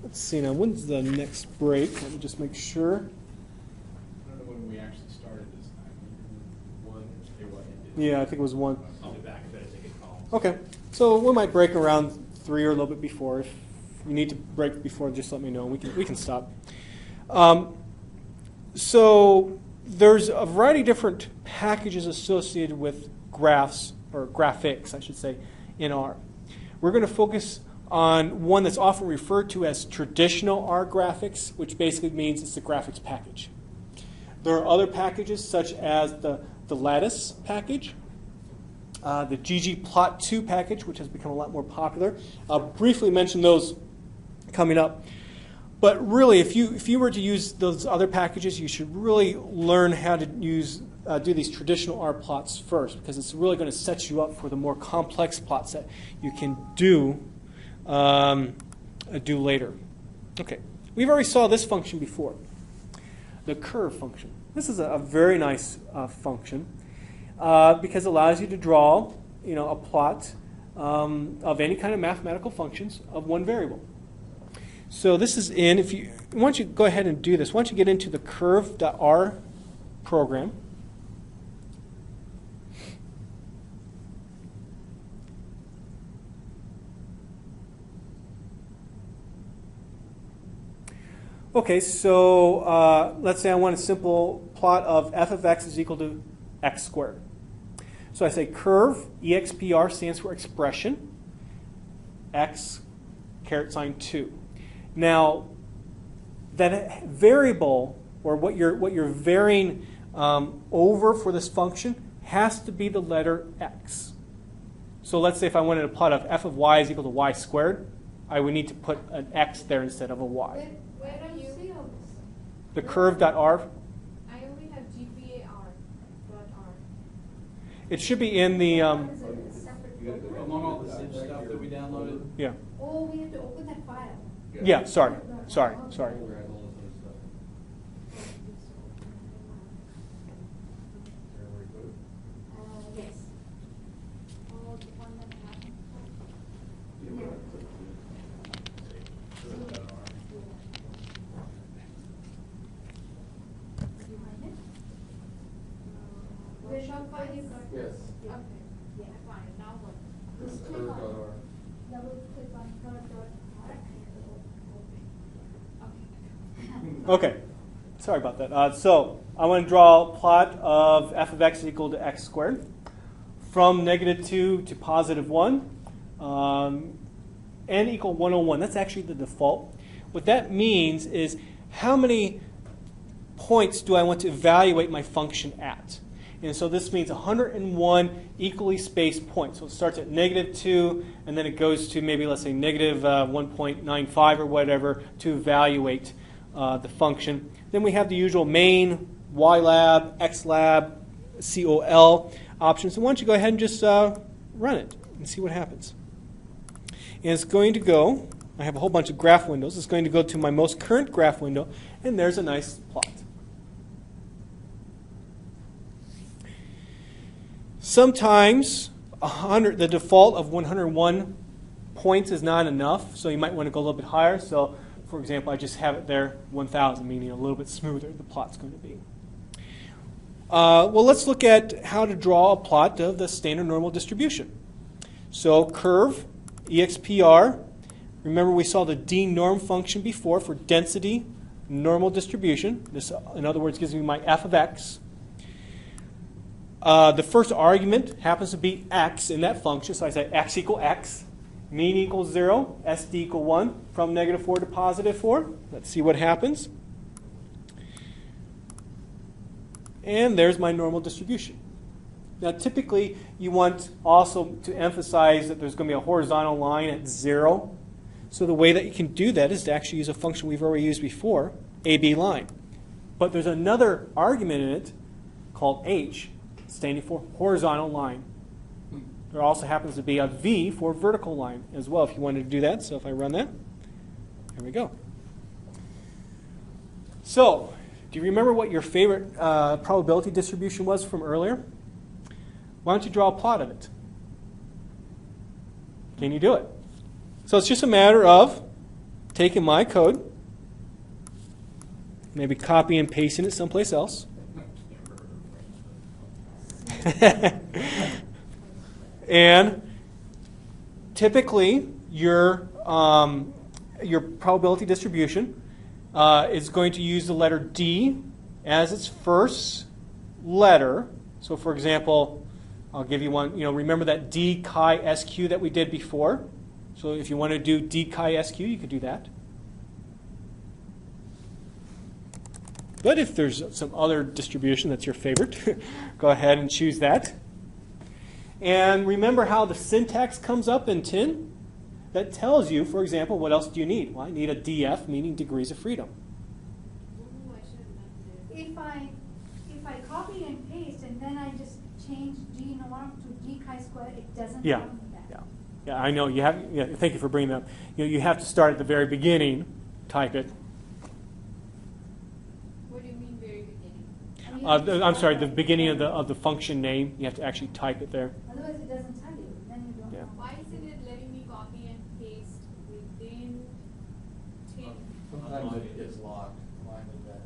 Let's see now. When's the next break? Let me just make sure. I don't know when we actually started this time. One, okay, what ended? Yeah, I think it was 1. I'll be back if I take a call. Okay, so we might break around 3 or a little bit before. If you need to break before, just let me know. We can stop. So there's a variety of different packages associated with graphs, or graphics, I should say, in R. We're going to focus on one that's often referred to as traditional R graphics, which basically means it's the graphics package. There are other packages such as the Lattice package, the Ggplot2 package, which has become a lot more popular. I'll briefly mention those coming up. But really, if you were to use those other packages, you should really learn how to do these traditional R plots first, because it's really going to set you up for the more complex plots that you can do later. Okay, we've already saw this function before, the curve function. This is a very nice function because it allows you to draw, a plot of any kind of mathematical functions of one variable. So this is why don't you go ahead and do this? Why don't you get into the curve.r program. Okay, so let's say I want a simple plot of f of x is equal to x squared. So I say curve, expr stands for expression, x caret sign 2. Now, that variable, or what you're varying over for this function, has to be the letter x. So let's say if I wanted a plot of f of y is equal to y squared, I would need to put an x there instead of a y. Where are you? The curve.r. I only have GPAR.r. It should be in the Among all the zip stuff that we downloaded. yeah. Oh, we have to open that file. Yeah, sorry. Yes. Oh, the one that happened. Where's your file you got? Yes. Okay. Yeah, fine. Now what? Just click on, Curve.r. double click on curve.r and it will open. Okay. Sorry about that. So I want to draw a plot of f of x is equal to x squared from -2 to +1. n equal 101. That's actually the default. What that means is how many points do I want to evaluate my function at? And so this means 101 equally spaced points. So it starts at -2, and then it goes to maybe, let's say, -1.95 or whatever to evaluate the function. Then we have the usual main, ylab, xlab, col options. So why don't you go ahead and just run it and see what happens. And it's going to go, I have a whole bunch of graph windows. It's going to go to my most current graph window, and there's a nice plot. Sometimes the default of 101 points is not enough, so you might want to go a little bit higher. So, for example, I just have it there 1,000, meaning a little bit smoother the plot's going to be. Well, let's look at how to draw a plot of the standard normal distribution. So curve, expr. Remember we saw the dnorm function before for density normal distribution. This, in other words, gives me my f of x. The first argument happens to be x in that function, so I say x equal x. Mean equals 0, SD equal 1, from -4 to +4. Let's see what happens. And there's my normal distribution. Now, typically, you want also to emphasize that there's going to be a horizontal line at 0. So the way that you can do that is to actually use a function we've already used before, AB line. But there's another argument in it called h, standing for horizontal line. There also happens to be a v for vertical line as well if you wanted to do that. So if I run that, there we go. So, do you remember what your favorite probability distribution was from earlier? Why don't you draw a plot of it? Can you do it? So it's just a matter of taking my code, maybe copy and pasting it someplace else. And typically, your probability distribution is going to use the letter D as its first letter. So, for example, I'll give you one. Remember that D chi SQ that we did before? So, if you want to do D chi SQ, you could do that. But if there's some other distribution that's your favorite, go ahead and choose that. And remember how the syntax comes up in TIN? That tells you, for example, what else do you need? Well, I need a DF, meaning degrees of freedom. Ooh, I should have done this. If I copy and paste and then I just change d norm to d chi-squared, it doesn't Yeah, come with that. yeah, I know. You have. Yeah, thank you for bringing that up. You have to start at the very beginning, type it. What do you mean very beginning? I mean, I'm sorry, the beginning of the function name. You have to actually type it there. Otherwise, it doesn't tell you. Then you don't Yeah. know. Why isn't it letting me copy and paste within TIN? Sometimes it gets locked. Mine is that.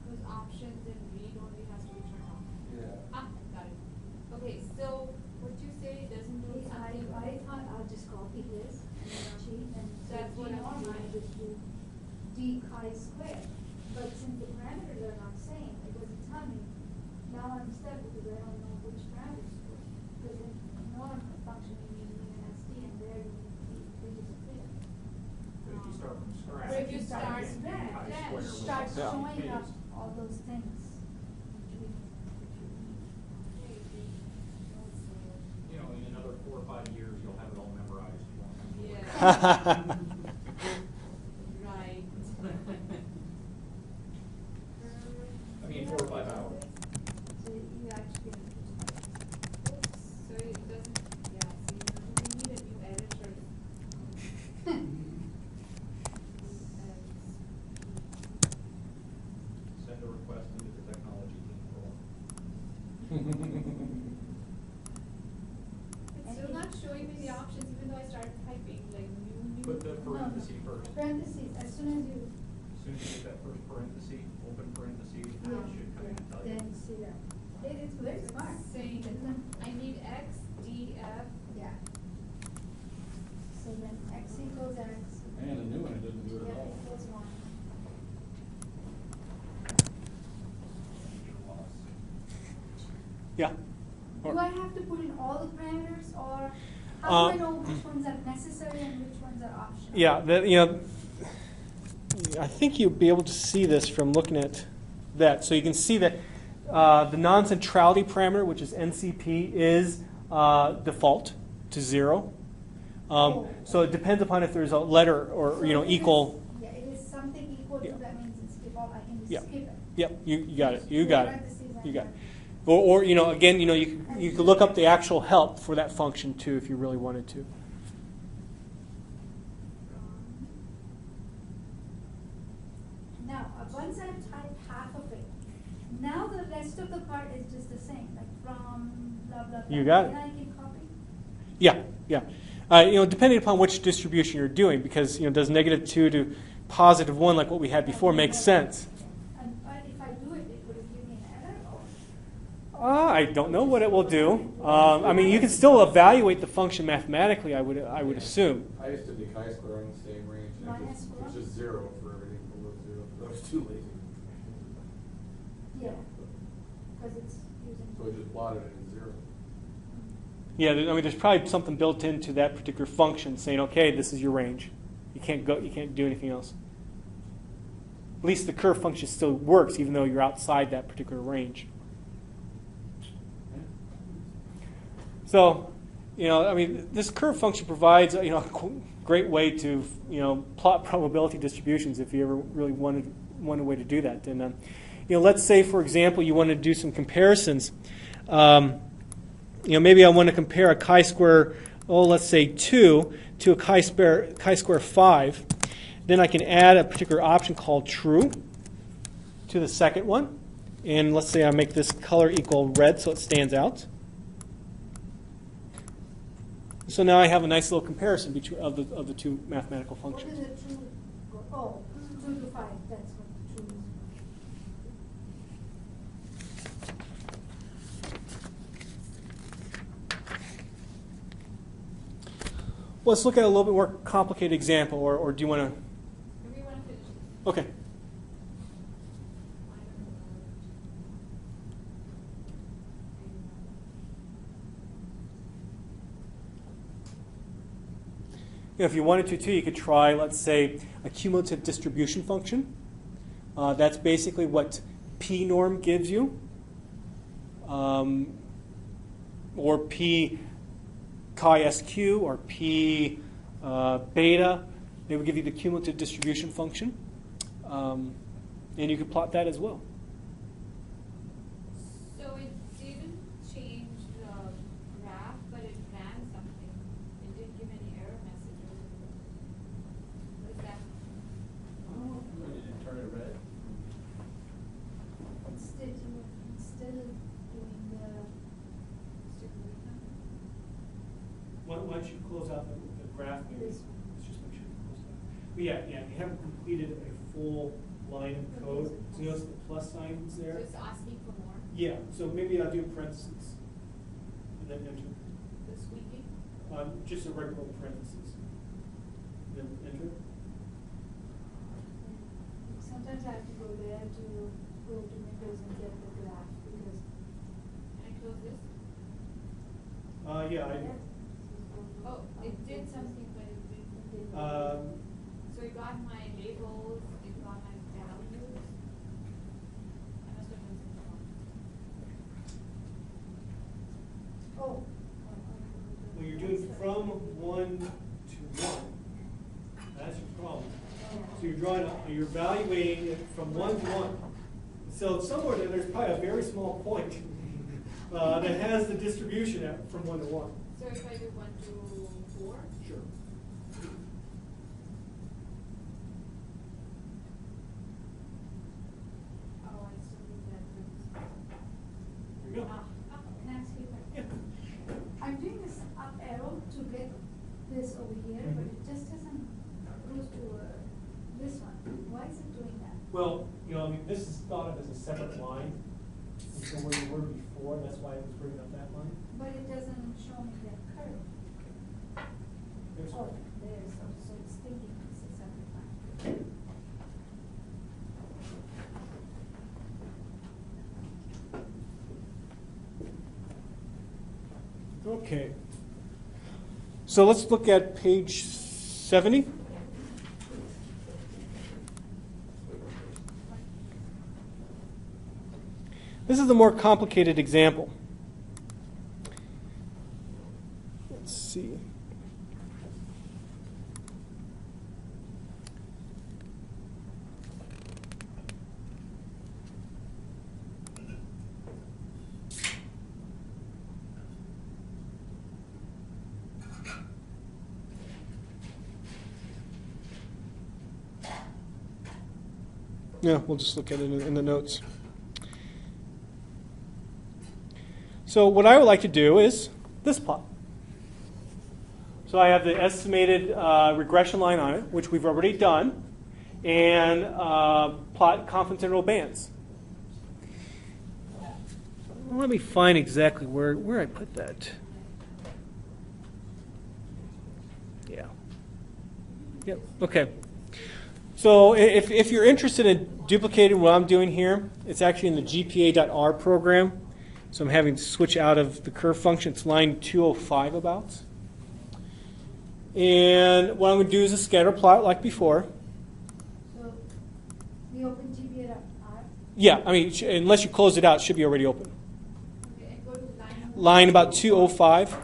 Those options and read only has to be turned on. Yeah. Ah, got it. Okay, so what you say doesn't do something. I thought I'll just copy this and cheat and That's what I'm norm, I doing. just do d chi-squared. But since the parameters are not same, it doesn't tell me. Now I'm stuck because I don't know which parameters to put. Because in norm function you need mean and SD, and there you need degrees of freedom. But if you start from scratch. Or if you start you from can scratch, chi-square with Start a copy showing up paste. all those things. In another 4 or 5 years, you'll have it all memorized. You won't have to worry Yeah. about it. Right. I mean, 4 or 5 hours. So you actually. So it doesn't, yeah, so we need a new editor. Send a request into the technology team for It's still not showing me the options even though I started typing like new. Put the parenthesis first. Parentheses, as soon as you. As soon as you get that first parenthesis, open parenthesis, it Yeah, should come in and tell you. then see that. It's very smart. Saying Isn't- I need X, D, F. Yeah. So then x equals x. And the new one, it doesn't do it at Yeah, all. equals 1. Yeah. Do I have to put in all the parameters or? How do I know which ones are necessary and which ones are optional? Yeah, I think you'll be able to see this from looking at that. So you can see that the non-centrality parameter, which is NCP, is default to 0. So it depends upon if there's a letter or So if it equal. is- Yeah, it is something equal to Yeah. that means it's default, I can just Yeah. skip it. Yep, you got it. You got it. Parentheses and You got it. then- Or again, you could look up the actual help for that function too if you really wanted to. Now, once I've typed half of it, now the rest of the part is just the same, like from blah, blah, blah. You got it. Then I can copy. Yeah, yeah. Depending upon which distribution you're doing, because does -2 to +1 like what we had before make sense? And if I do it, would it give me an error? I don't know what it will do. I mean, you can still evaluate the function mathematically. I would assume. I used to do chi-square on the same range, and Minus it's four? just 0 for everything below 0. I was too lazy. Yeah, because it's using. So I just plotted it in 0. Yeah, I mean, there's probably something built into that particular function saying, okay, this is your range. You can't do anything else. At least the curve function still works, even though you're outside that particular range. So, I mean, this curve function provides a great way to plot probability distributions if you ever really wanted a way to do that. And let's say, for example, you want to do some comparisons. Maybe I want to compare a chi-square, let's say 2 to a chi-square 5. Then I can add a particular option called true to the second one. And let's say I make this color equal red so it stands out. So now I have a nice little comparison of the two mathematical What functions. is a true? Oh, 2 to 5, that's what true is. Well, let's look at a little bit more complicated example, or do you want to? Do we want to finish this? Okay. I don't know. If you wanted to, too, you could try, let's say, a cumulative distribution function. That's basically what p norm gives you, or p chi-sq, or p beta. They would give you the cumulative distribution function, and you could plot that as well. So it didn't change the graph, but it ran something. It didn't give any error messages. What is that? Did it turn it red? Instead of doing the distribution. Why don't you close out the graph? Maybe. This one. Let's just make sure you close that. But yeah, you haven't completed a full line of code. So you notice the plus sign is there? Just asking for more. Yeah, so maybe I'll do parentheses. And then enter. The squeaking. Just a regular parentheses. Then enter. Sometimes I have to go there to go to Windows and get the graph because. Can I close this? Yeah, Oh, it did something, but it didn't. So it got my labels, it got my values. I must have done something wrong. Oh. Well, you're doing from 1 to 1. That's your problem. So you're evaluating it from 1 to 1. So somewhere there's probably a very small point that has the distribution from 1 to 1. So if I do 1 to 4? Sure. Oh, I still need that. There you go. Can I ask you a Yeah. question? I'm doing this up arrow to get this over here, but it just doesn't go to this one. Why is it doing that? Well, I mean, this is thought of as a separate line. And so where you were before, that's why it was bringing up that line. But it doesn't show me that curve. There's Oh, there, so it's thinking it's a separate line. Okay. So let's look at page 70. This is a more complicated example. Let's see. Yeah, we'll just look at it in the notes. So what I would like to do is this plot. So I have the estimated regression line on it, which we've already done, and plot confidence interval bands. Let me find exactly where I put that. Yeah. Yep. Okay. So if you're interested in duplicating what I'm doing here, it's actually in the GPA.R program. So I'm having to switch out of the curve function. It's line 205 about. And what I'm going to do is a scatter plot like before. So we open GPA.R. Yeah, I mean, unless you close it out, it should be already open. Okay, and go to line. Line about 205.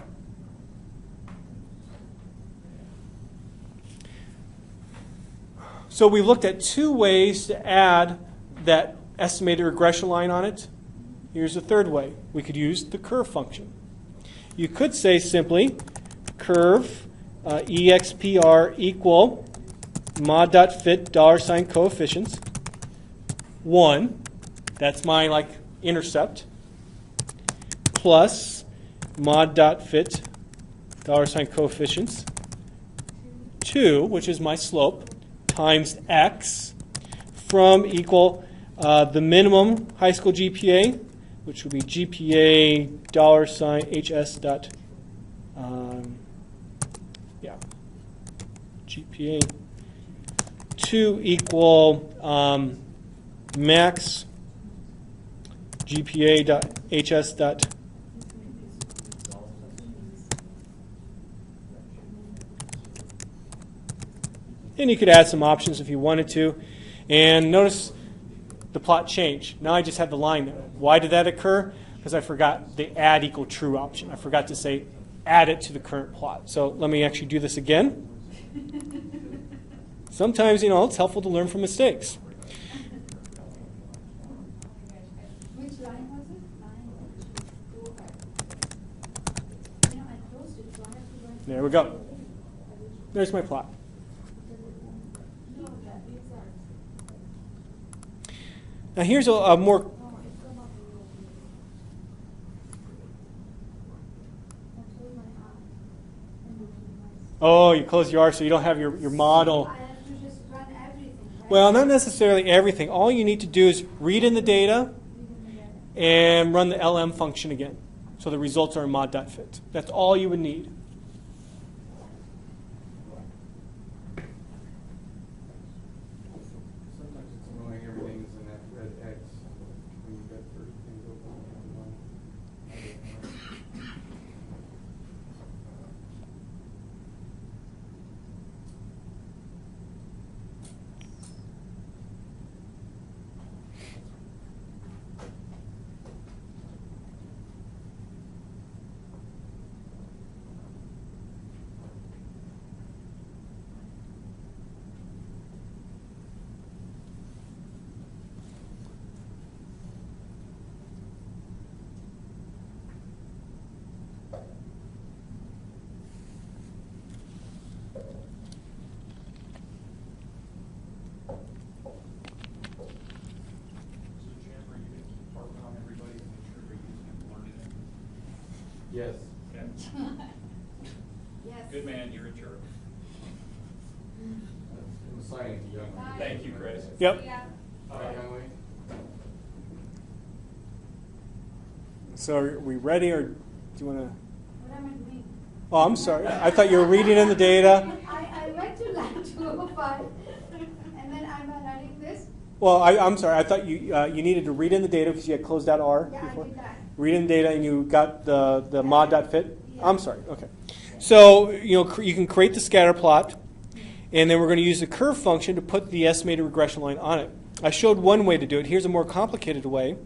So we looked at two ways to add that estimated regression line on it. Here's a third way. We could use the curve function. You could say simply curve expr equal mod.fit $ coefficients 1. That's my intercept, plus mod.fit $ coefficients 2, which is my slope, times x from equal the minimum high school GPA, which would be GPA $HS dot, GPA 2 equal max GPA dot HS dot. And you could add some options if you wanted to. And notice the plot changed. Now I just have the line there. Why did that occur? Because I forgot the add equal true option. I forgot to say add it to the current plot. So let me actually do this again. Sometimes, it's helpful to learn from mistakes. Which line was it? Line 205. I closed it, so I have to go. There we go. There's my plot. Now here's a more... Oh, you close your R so you don't have your model. I have to just run everything, right? Well, not necessarily everything. All you need to do is read in the data and run the LM function again. So the results are in mod.fit. That's all you would need. Sometimes it's annoying, everything's in that red X when you've got certain things open on one. Yes. Yes. Good man, you're a jerk. I'm assigning to young. Bye. Thank you, Chris. Yep. Yeah. All right, young lady. So are we ready, or do you want to... What am I doing? Oh, I'm sorry. I thought you were reading in the data. I went to line 205, and then I'm running this. Well, I'm sorry. I thought you needed to read in the data because you had closed out R Yeah, before. I did that. Read in data and you got the mod.fit? Yeah. I'm sorry. Okay. So you can create the scatter plot, and then we're going to use the curve function to put the estimated regression line on it. I showed one way to do it. Here's a more complicated way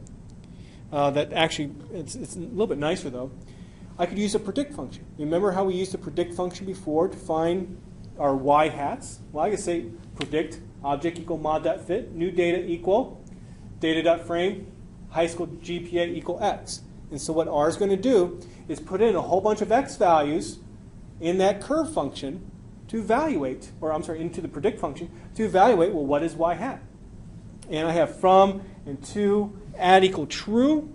that actually it's a little bit nicer though. I could use a predict function. Remember how we used the predict function before to find our y hats? Well, I could say predict object equal mod.fit, new data equal data.frame, high school GPA equal x. And so what R is going to do is put in a whole bunch of x values in that curve function to evaluate, or I'm sorry, into the predict function to evaluate, well, what is y hat? And I have from and to add equal true.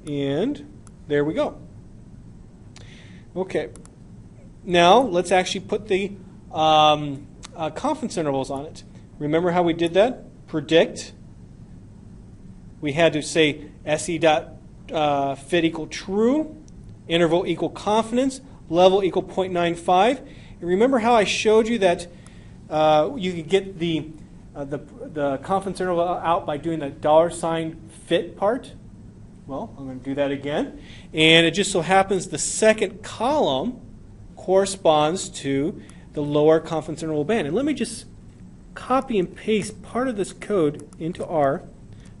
And there we go. Okay. Now let's actually put the confidence intervals on it. Remember how we did that? Predict. We had to say se.fit equal true, interval equal confidence, level equal 0.95. And remember how I showed you that you could get the confidence interval out by doing the $fit part? Well, I'm going to do that again. And it just so happens the second column corresponds to the lower confidence interval band. And let me just copy and paste part of this code into R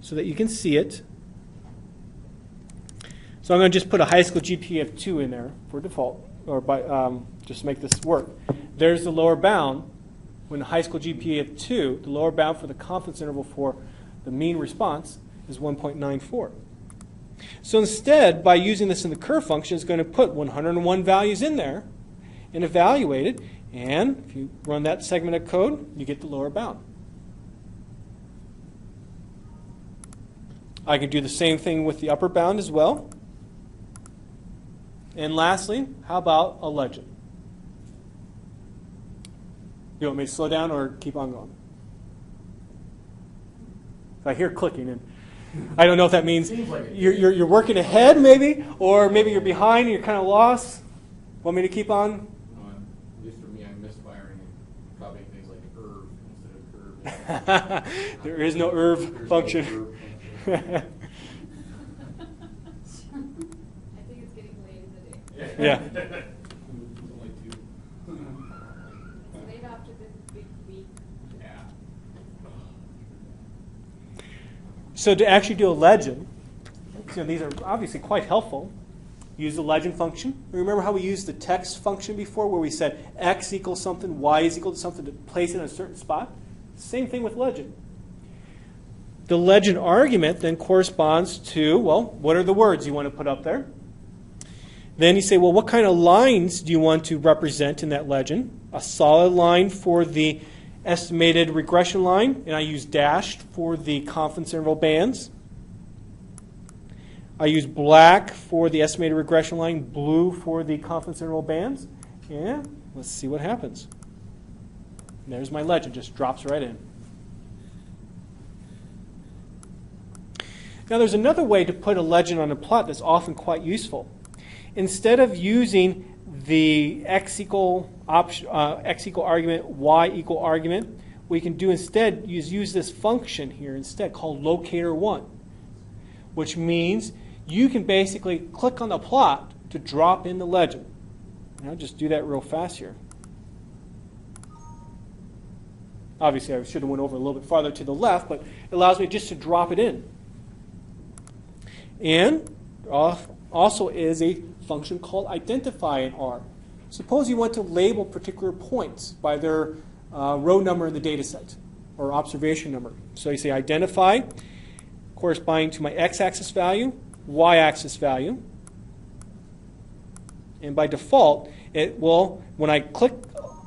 so that you can see it. So I'm going to just put a high school GPA of 2 in there for default, or by just to make this work. There's the lower bound. When the high school GPA of 2, the lower bound for the confidence interval for the mean response is 1.94. So instead, by using this in the curve function, it's going to put 101 values in there and evaluate it. And if you run that segment of code, you get the lower bound. I can do the same thing with the upper bound as well. And lastly, how about a legend? You want me to slow down or keep on going? I hear clicking, and I don't know if that means you're working ahead, maybe, or maybe you're behind and you're kind of lost. Want me to keep on? No, at least for me, I'm misfiring and copying things like IRV instead of curve. There is no IRV function. I think it's getting late in the day. Yeah. It's only 2. It's late after this big week. Yeah. So to actually do a legend, these are obviously quite helpful. Use the legend function. Remember how we used the text function before where we said x equals something, y is equal to something to place it in a certain spot? Same thing with legend. The legend argument then corresponds to, well, what are the words you want to put up there? Then you say, well, what kind of lines do you want to represent in that legend? A solid line for the estimated regression line, and I use dashed for the confidence interval bands. I use black for the estimated regression line, blue for the confidence interval bands, and let's see what happens. And there's my legend, just drops right in. Now there's another way to put a legend on a plot that's often quite useful. Instead of using the x equal argument, y equal argument, we can do instead use this function here instead called locator1, which means you can basically click on the plot to drop in the legend. And I'll just do that real fast here. Obviously, I should have went over a little bit farther to the left, but it allows me just to drop it in. And also is a function called identify in R. Suppose you want to label particular points by their row number in the data set or observation number. So you say identify corresponding to my x-axis value, y-axis value. And by default, it will, when I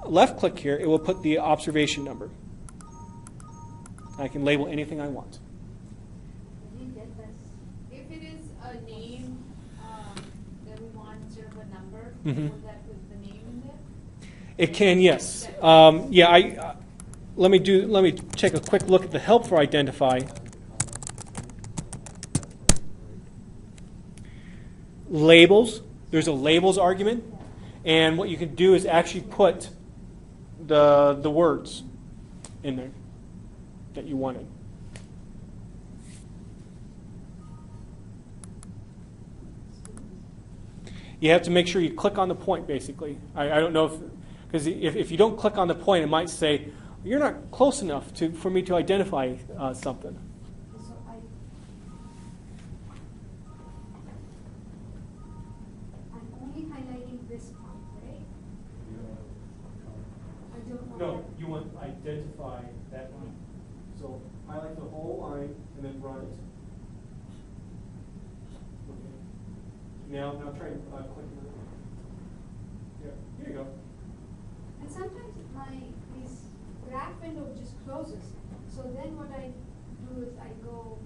left click here, it will put the observation number. I can label anything I want. If it is a name that we want instead of a number, Mm-hmm. will that put the name in there? It can, yes. Let me take a quick look at the help for identify. Labels. There's a labels argument, and what you can do is actually put the words in there that you wanted. you have to make sure you click on the point, basically. I don't know because if you don't click on the point, it might say, you're not close enough for me to identify something. So I'm only highlighting this part, right? I don't know. No, you want to identify that line. So highlight the whole line and then run it. Okay. Now try and click on it. Yeah, here you go. And sometimes this graph window just closes. So then what I do is I go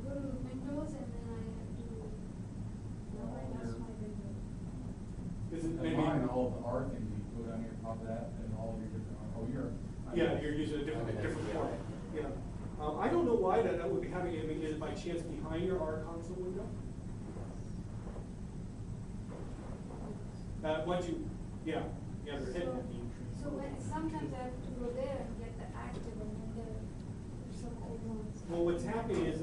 to Windows and then I have to, now I lost my window. Is it And maybe? mine, all the R things, you go down here, pop that, and all of your different, Yeah, you're using a different form. Yeah. I don't know why that would be happening. I mean, is it by chance behind your R console window? Once you, yeah, they're hidden at the entry. So sometimes I have to go there and get the active and then there's some old ones. Well, what's happening is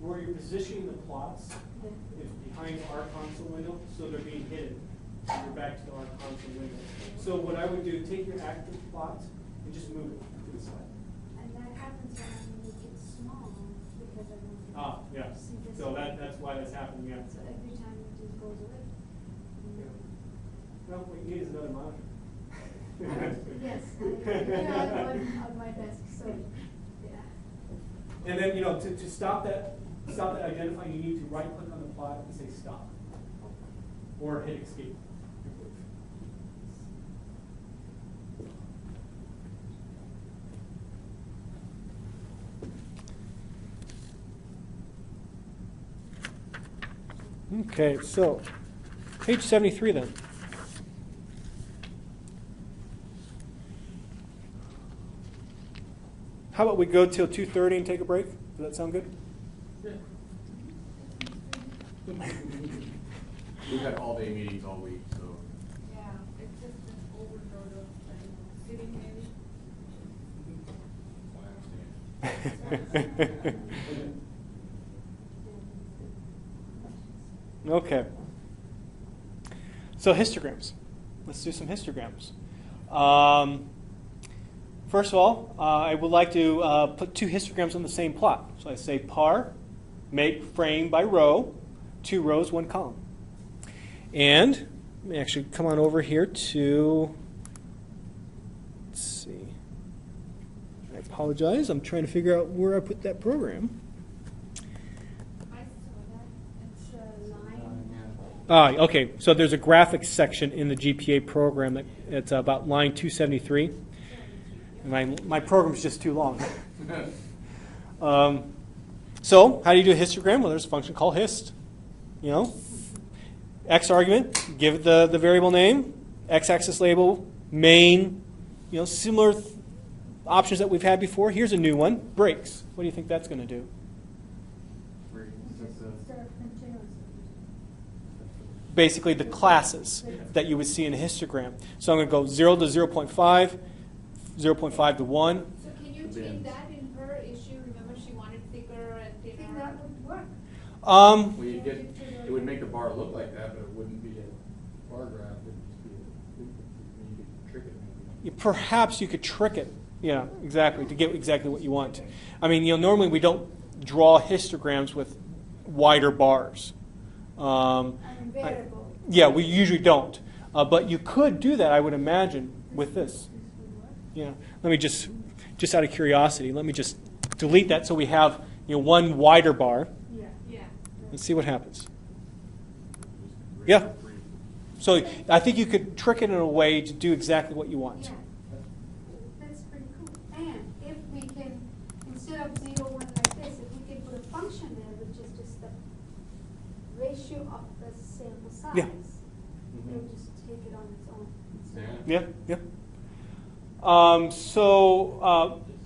where you're positioning the plots Yeah. is behind the R console window, so they're being hidden. And you're back to the R console window. So what I would do, take your active plot and just move it to the side. And that happens when I make it small because I want to Yeah. see this. So that's why that's happening. Yeah. So every time it just goes away. Yeah. Well, what you need is another monitor. Yes, I have one on my desk, so, yeah. And then, to stop that identifying, you need to right click on the plot and say stop. Or hit escape. Okay, so page 73 then. How about we go till 2:30 and take a break? Does that sound good? We've had all-day meetings all week, so. Yeah, it's just an overload of, sitting maybe. Okay. So histograms. Let's do some histograms. First of all, I would like to put two histograms on the same plot. So I say par, make frame by row, 2 rows, 1 column. And let me actually come on over here to, let's see. I apologize. I'm trying to figure out where I put that program. I saw that, it's a line. Okay, so there's a graphics section in the GPA program that's about line 273. And my program's just too long. So how do you do a histogram? Well, there's a function called hist. X argument, give it the variable name, x-axis label, main, similar options that we've had before. Here's a new one, breaks. What do you think that's going to do? Basically the classes that you would see in a histogram. So I'm going to go 0 to 0.5, 0.5 to 1. So can you change that in her issue? Remember she wanted thicker and I think thinner? that would work. Well, it would make the bar look like that, but it wouldn't be a bar graph. It would just be you could trick it maybe. Perhaps you could trick it. Yeah, exactly, to get exactly what you want. I mean, normally we don't draw histograms with wider bars. Variable. Yeah, we usually don't. But you could do that, I would imagine, with this. Yeah. Let me just out of curiosity, let me just delete that so we have one wider bar. Yeah. Let's see what happens. Yeah. So I think you could trick it in a way to do exactly what you want. Yeah. That's pretty cool. And if we can, instead of 0, 1 like this, if we can put a function there which is just the ratio of the sample size, Yeah. it'll just take it on its own. Yeah. So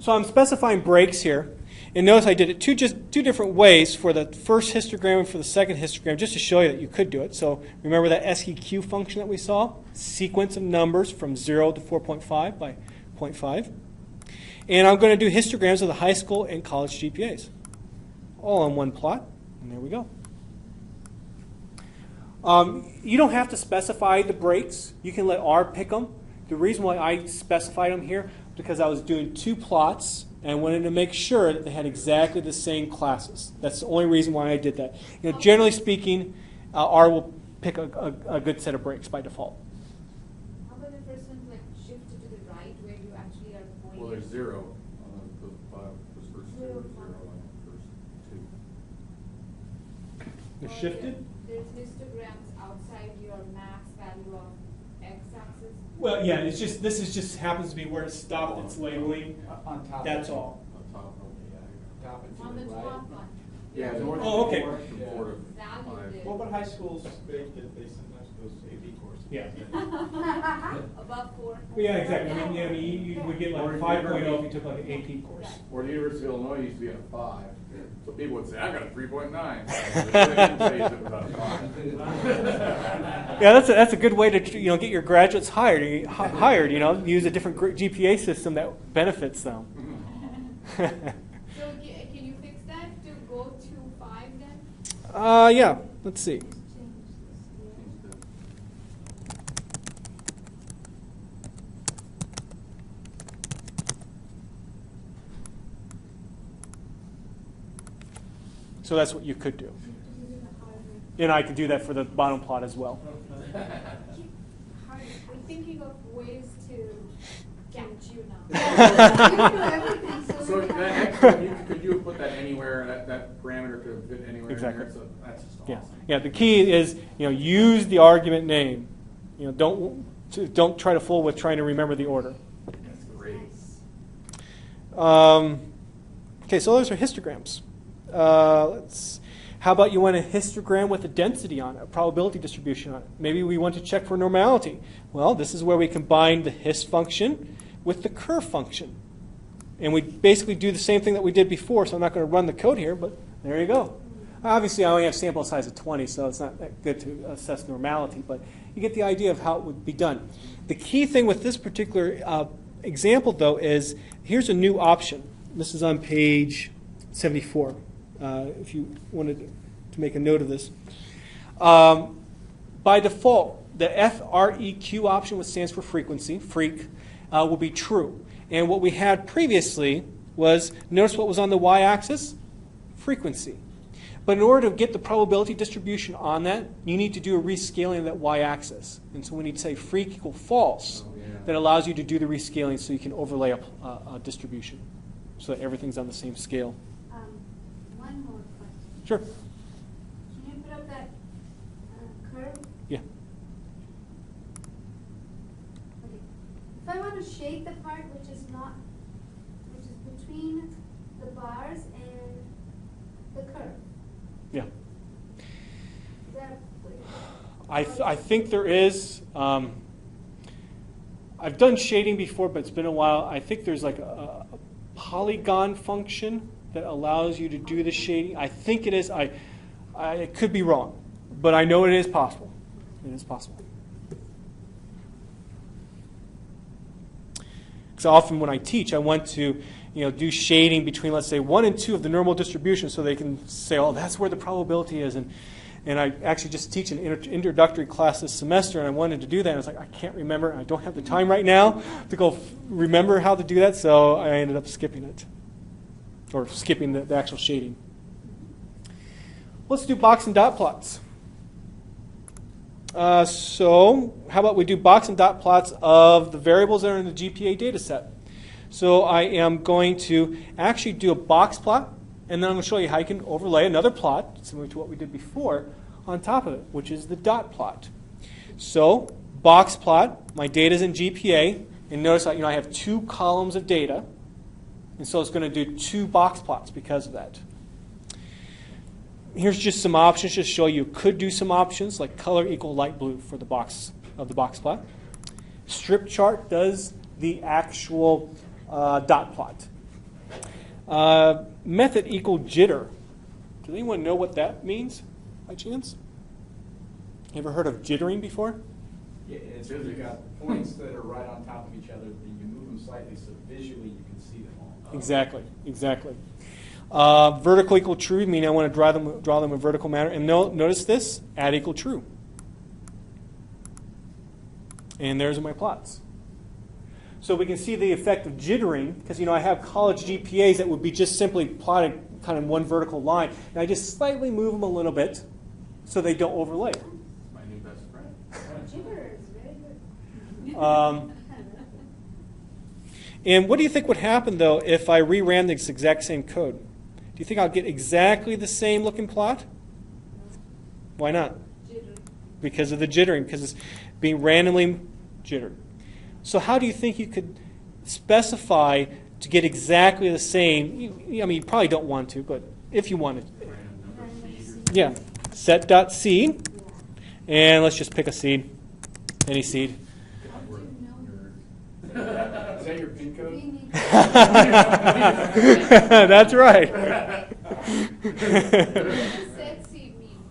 I'm specifying breaks here. And notice I did it two different ways for the first histogram and for the second histogram, just to show you that you could do it. So remember that SEQ function that we saw? Sequence of numbers from 0 to 4.5 by 0.5. And I'm going to do histograms of the high school and college GPAs. All on one plot. And there we go. You don't have to specify the breaks. You can let R pick them. The reason why I specified them here is because I was doing 2 plots and I wanted to make sure that they had exactly the same classes. That's the only reason why I did that. Generally speaking, R will pick a good set of breaks by default. How about the first one, like shifted to the right, where you actually are going? Well, there's 0 on those first 2, 0 on the first 2. They're shifted? There's histograms outside your max value of x-axis. Well, yeah, it's just this is just happens to be where it stopped its labeling. On top. That's all. On top, okay, Top and to On the the right. top one. yeah. North Oh, and okay. north, From yeah. 4 to Value 5. there. Well, but high schools, they sometimes those AP courses. Yeah. Above 4. Yeah, exactly. I mean, you would get like Or 5.0 if you took like an AP course. Or the University of Illinois used to be at a 5. So people would say, I got a 3.9. They didn't say it was a 5. Yeah, that's a good way to get your graduates hired. Use a different GPA system that benefits them. So can you fix that to go to 5 then? Yeah. Let's see. Change this here. So that's what you could do, This is the hard way. and I could do that for the bottom plot as well. Hard. We're thinking of ways to catch you now. You do everything, So we that have- next one, could you have put that anywhere, that parameter could fit anywhere Exactly. in there? So that's just Yeah, awesome. yeah. The key is use the argument name. Don't try to fool with trying to remember the order. That's great. Nice. Okay, so those are histograms. How about you want a histogram with a density on it, a probability distribution on it? Maybe we want to check for normality. Well, this is where we combine the hist function with the curve function. And we basically do the same thing that we did before, so I'm not going to run the code here, but there you go. Obviously, I only have sample size of 20, so it's not that good to assess normality, but you get the idea of how it would be done. The key thing with this particular example, though, is here's a new option. This is on page 74, if you wanted to make a note of this. By default, the FREQ option, which stands for frequency, freq, will be true. And what we had previously was, notice what was on the y-axis? Frequency. But in order to get the probability distribution on that, you need to do a rescaling of that y-axis. And so we need to say freq equal false. Oh, yeah. That allows you to do the rescaling so you can overlay a distribution so that everything's on the same scale. One more question. Sure. Can you put up that curve? Yeah. Okay. If I want to shade the part which is between the bars and the curve, Yeah. is that what I think there is. I've done shading before, but it's been a while. I think there's like a polygon function that allows you to do the shading. I think it is. I could be wrong, but I know it is possible. It is possible. Because often when I teach, I want to do shading between, let's say, 1 and 2 of the normal distribution so they can say, oh, that's where the probability is. And I actually just teach an introductory class this semester, and I wanted to do that. And I was like, I can't remember. I don't have the time right now to go remember how to do that, so I ended up skipping it, or skipping the actual shading. Let's do box and dot plots. So how about we do box and dot plots of the variables that are in the GPA data set. So I am going to actually do a box plot, and then I'm going to show you how you can overlay another plot, similar to what we did before, on top of it, which is the dot plot. So box plot, my data is in GPA, and notice that I have 2 columns of data, and so it's going to do 2 box plots because of that. Here's just some options to show you could do some options, like color equal light blue for the box of the box plot. Strip chart does the actual dot plot. Method equal jitter. Does anyone know what that means, by chance? Ever heard of jittering before? Yeah, it's because you got points that are right on top of each other, and you move them slightly so visually you can see them all. Exactly, exactly. Vertical equal true, meaning I want to draw them in vertical manner. And notice this, add equal true. And there's my plots. So we can see the effect of jittering, because I have college GPAs that would be just simply plotted kind of one vertical line. And I just slightly move them a little bit so they don't overlay. My new best friend. Jitter is very good. And what do you think would happen, though, if I reran this exact same code? Do you think I'll get exactly the same looking plot? Why not? Jitter. Because of the jittering, because it's being randomly jittered. So how do you think you could specify to get exactly the same? You probably don't want to, but if you wanted. Yeah. Set.seed. And let's just pick a seed. Any seed. Is that your PIN code? That's right. What does set seed mean?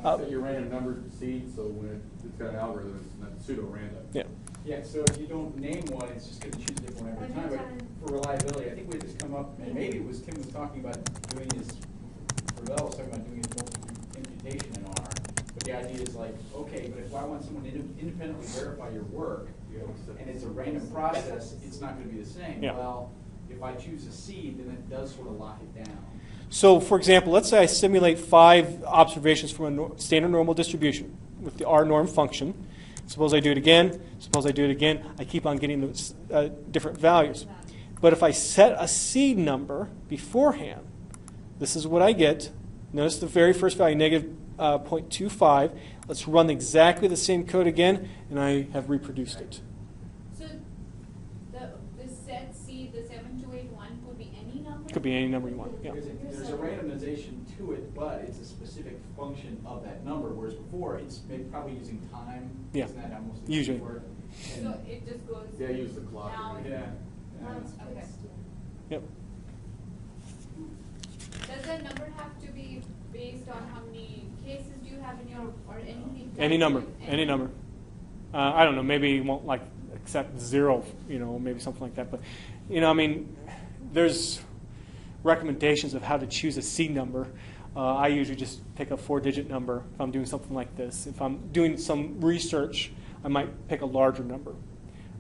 Set your random numbered seed, so when it's got an algorithm, it's not pseudo-random. Yeah. Yeah, so if you don't name one, it's just going to choose a different one every time. But for reliability, I think we had this come up, and maybe it was Tim was talking about doing his, Ravel was talking about doing his multiple imputation in R. But the idea is like, okay, but if I want someone to independently verify your work, and it's a random process, it's not going to be the same. Yeah. Well, if I choose a seed, then it does sort of lock it down. So, for example, let's say I simulate 5 observations from a standard normal distribution with the R norm function. Suppose I do it again. Suppose I do it again. I keep on getting those different values. But if I set a seed number beforehand, this is what I get. Notice the very first value, negative 0.25. Let's run exactly the same code again, and I have reproduced it. So the set seed, the 7281, could be any number? Could be any number you want. Yeah. Because there's a randomization to it, but it's a specific function of that number, whereas before it's maybe probably using time. Yeah. Isn't that how most of Usually. these work? So And- it just goes. Yeah, use the clock. Now it- Yeah. Now it's Okay. fixed, yeah. Yep. Does that number have to be based on how many cases do you have in your, or anything? Any number. Any number. I don't know. Maybe you won't accept 0. Maybe something like that. But there's recommendations of how to choose a seed number. I usually just pick a 4-digit number if I'm doing something like this. If I'm doing some research, I might pick a larger number.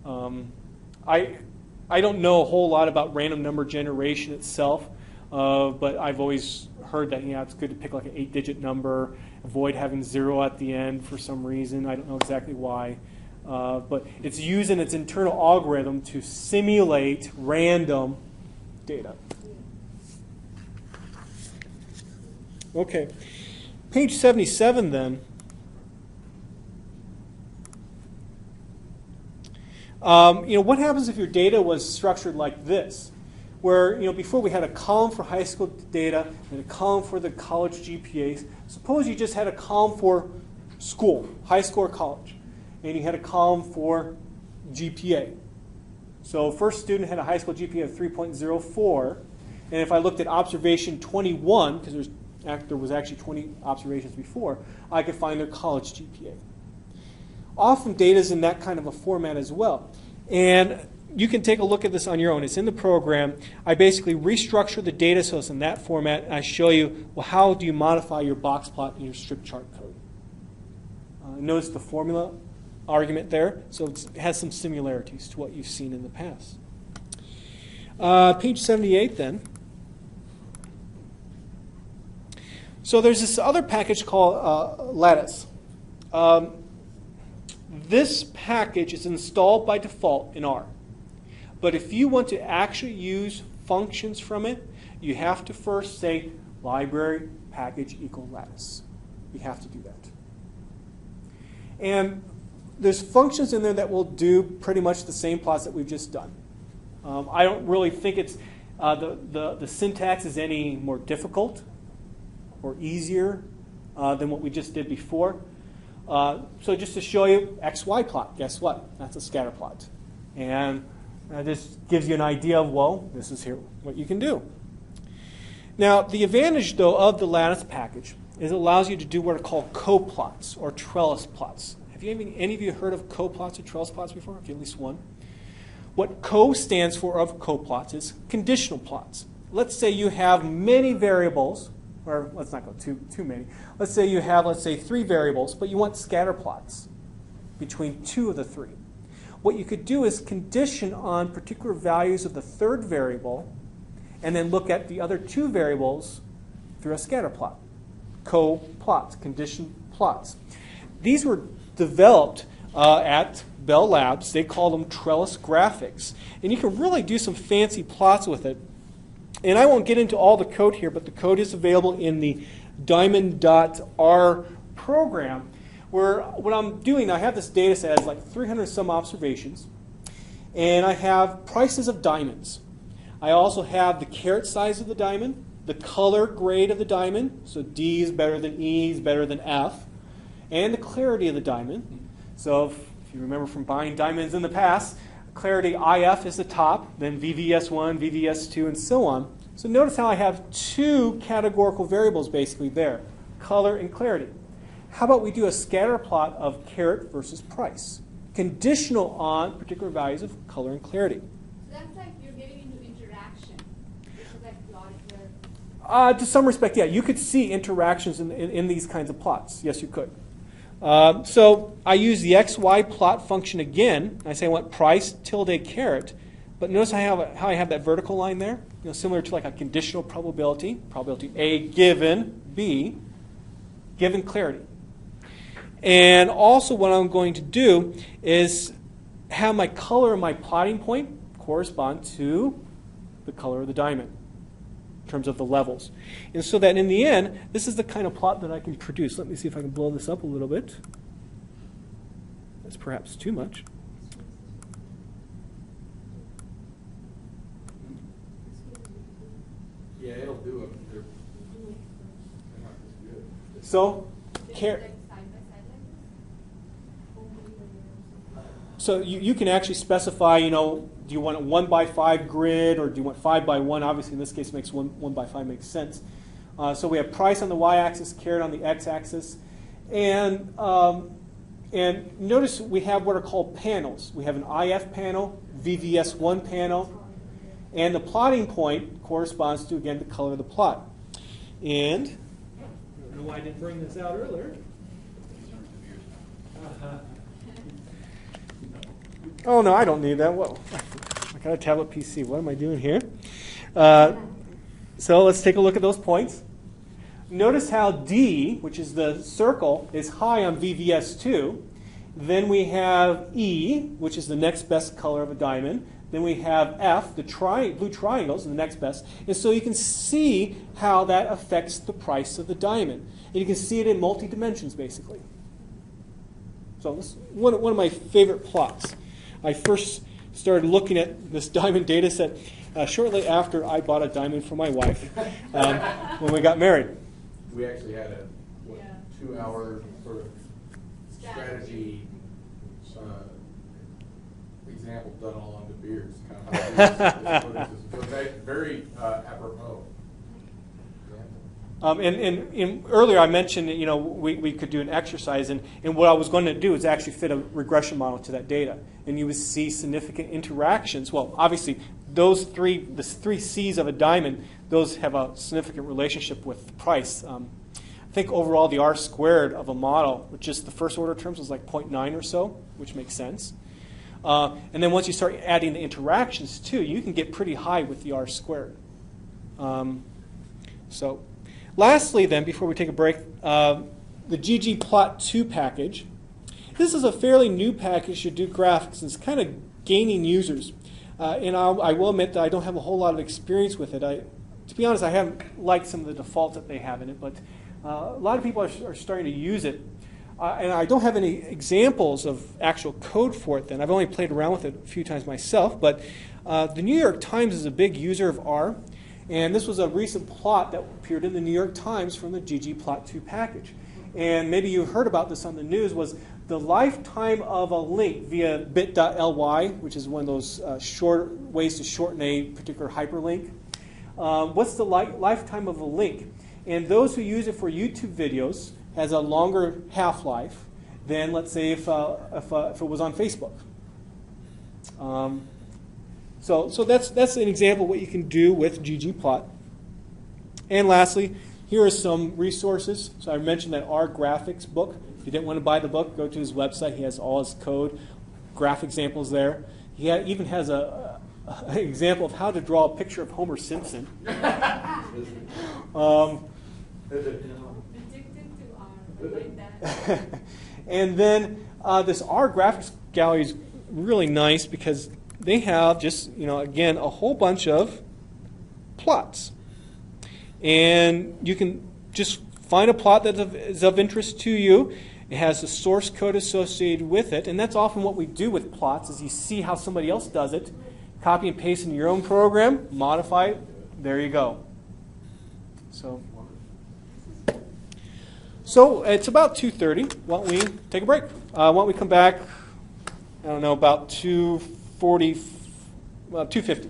I don't know a whole lot about random number generation itself, but I've always heard that it's good to pick like an 8-digit number, avoid having 0 at the end for some reason. I don't know exactly why. But it's using its internal algorithm to simulate random data. Okay, page 77 then. What happens if your data was structured like this? Where, before we had a column for high school data and a column for the college GPAs. Suppose you just had a column for school, high school or college, and you had a column for GPA. So first student had a high school GPA of 3.04, and if I looked at observation 21, because there was actually 20 observations before, I could find their college GPA. Often data is in that kind of a format as well. And you can take a look at this on your own. It's in the program. I basically restructure the data so it's in that format, and I show you, well, how do you modify your box plot in your strip chart code? Notice the formula argument there, so it has some similarities to what you've seen in the past. Page 78 then. So there's this other package called Lattice. This package is installed by default in R. But if you want to actually use functions from it, you have to first say library package equal Lattice. You have to do that. And there's functions in there that will do pretty much the same plots that we've just done. I don't really think it's the syntax is any more difficult or easier than what we just did before. So just to show you XY plot, guess what? That's a scatter plot. And this gives you an idea of, well, this is here what you can do. Now, the advantage, though, of the Lattice package is it allows you to do what are called coplots or trellis plots. Have any of you heard of coplots or trellis plots before? If you at least one. What co stands for of coplots is conditional plots. let's say you have many variables, or let's not go too many. Let's say you have, 3 variables, but you want scatter plots between 2 of the 3. What you could do is condition on particular values of the 3rd variable, and then look at the other 2 variables through a scatter plot. Co-plots, condition plots. These were developed at Bell Labs. They call them trellis graphics. And you can really do some fancy plots with it. And I won't get into all the code here, but the code is available in the diamond.r program, where what I'm doing, I have this data set as like 300 some observations, and I have prices of diamonds. I also have the carat size of the diamond, the color grade of the diamond, so D is better than E is better than F, and the clarity of the diamond. So if you remember from buying diamonds in the past, clarity IF is the top, then VVS1, VVS2, and so on. So notice how I have 2 categorical variables basically there, color and clarity. How about we do a scatter plot of carat versus price, conditional on particular values of color and clarity? So that's like you're getting into interaction. This is like plotting. To some respect, yeah. You could see interactions in these kinds of plots. Yes, you could. So I use the XY plot function again. I say I want price tilde carat. But notice how I have that vertical line there? Similar to like a conditional probability. Probability A given B, given clarity. And also what I'm going to do is have my color and my plotting point correspond to the color of the diamond in terms of the levels. And so that in the end, this is the kind of plot that I can produce. Let me see if I can blow this up a little bit. That's perhaps too much. Yeah, it'll do them. They're not as good. So, Like side by side like this? so you can actually specify, do you want a 1 by 5 grid, or do you want 5 by 1? Obviously, in this case, makes 1 by 5 makes sense. So we have price on the y-axis, carat on the x-axis. And notice we have what are called panels. We have an IF panel, VVS1 panel, and the plotting point corresponds to, again, the color of the plot. And I don't know why I didn't bring this out earlier. Oh, no, I don't need that. Whoa. I got a tablet PC. What am I doing here? So let's take a look at those points. Notice how D, which is the circle, is high on VVS2. Then we have E, which is the next best color of a diamond. Then we have F, the blue triangles, the next best. And so you can see how that affects the price of the diamond. And you can see it in multi-dimensions, basically. So this is one of my favorite plots. I first started looking at this diamond data set shortly after I bought a diamond for my wife when we got married. We actually had a 2-hour sort of strategy example done all on De Beers. Kind of how so very apropos. And earlier I mentioned that, we could do an exercise, and what I was going to do is actually fit a regression model to that data, and you would see significant interactions. Well, obviously, the 3 C's of a diamond, those have a significant relationship with the price. I think overall the R squared of a model, with just the first order terms, was like 0.9 or so, which makes sense. And then once you start adding the interactions too, you can get pretty high with the R squared. So lastly then, before we take a break, the Ggplot2 package. This is a fairly new package to do graphics. It's kind of gaining users. And I will admit that I don't have a whole lot of experience with it. To be honest, I haven't liked some of the defaults that they have in it, but a lot of people are starting to use it. And I don't have any examples of actual code for it then. I've only played around with it a few times myself. But the New York Times is a big user of R. And this was a recent plot that appeared in the New York Times from the Ggplot2 package. And maybe you heard about this on the news, was the lifetime of a link via bit.ly, which is one of those short ways to shorten a particular hyperlink. What's the lifetime of a link? And those who use it for YouTube videos has a longer half-life than, let's say, if it was on Facebook. So that's an example of what you can do with ggplot. And lastly, here are some resources. So I mentioned that R graphics book. If you didn't want to buy the book, go to his website. He has all his code, graph examples there. He even has an example of how to draw a picture of Homer Simpson. Addicted to R, I like that. And then this R graphics gallery is really nice because they have just, again, a whole bunch of plots. And you can just find a plot that is of interest to you. It has the source code associated with it. And that's often what we do with plots is you see how somebody else does it, copy and paste into your own program, modify it, there you go. So it's about 2:30. Why don't we take a break? Why don't we come back, I don't know, about 2:50.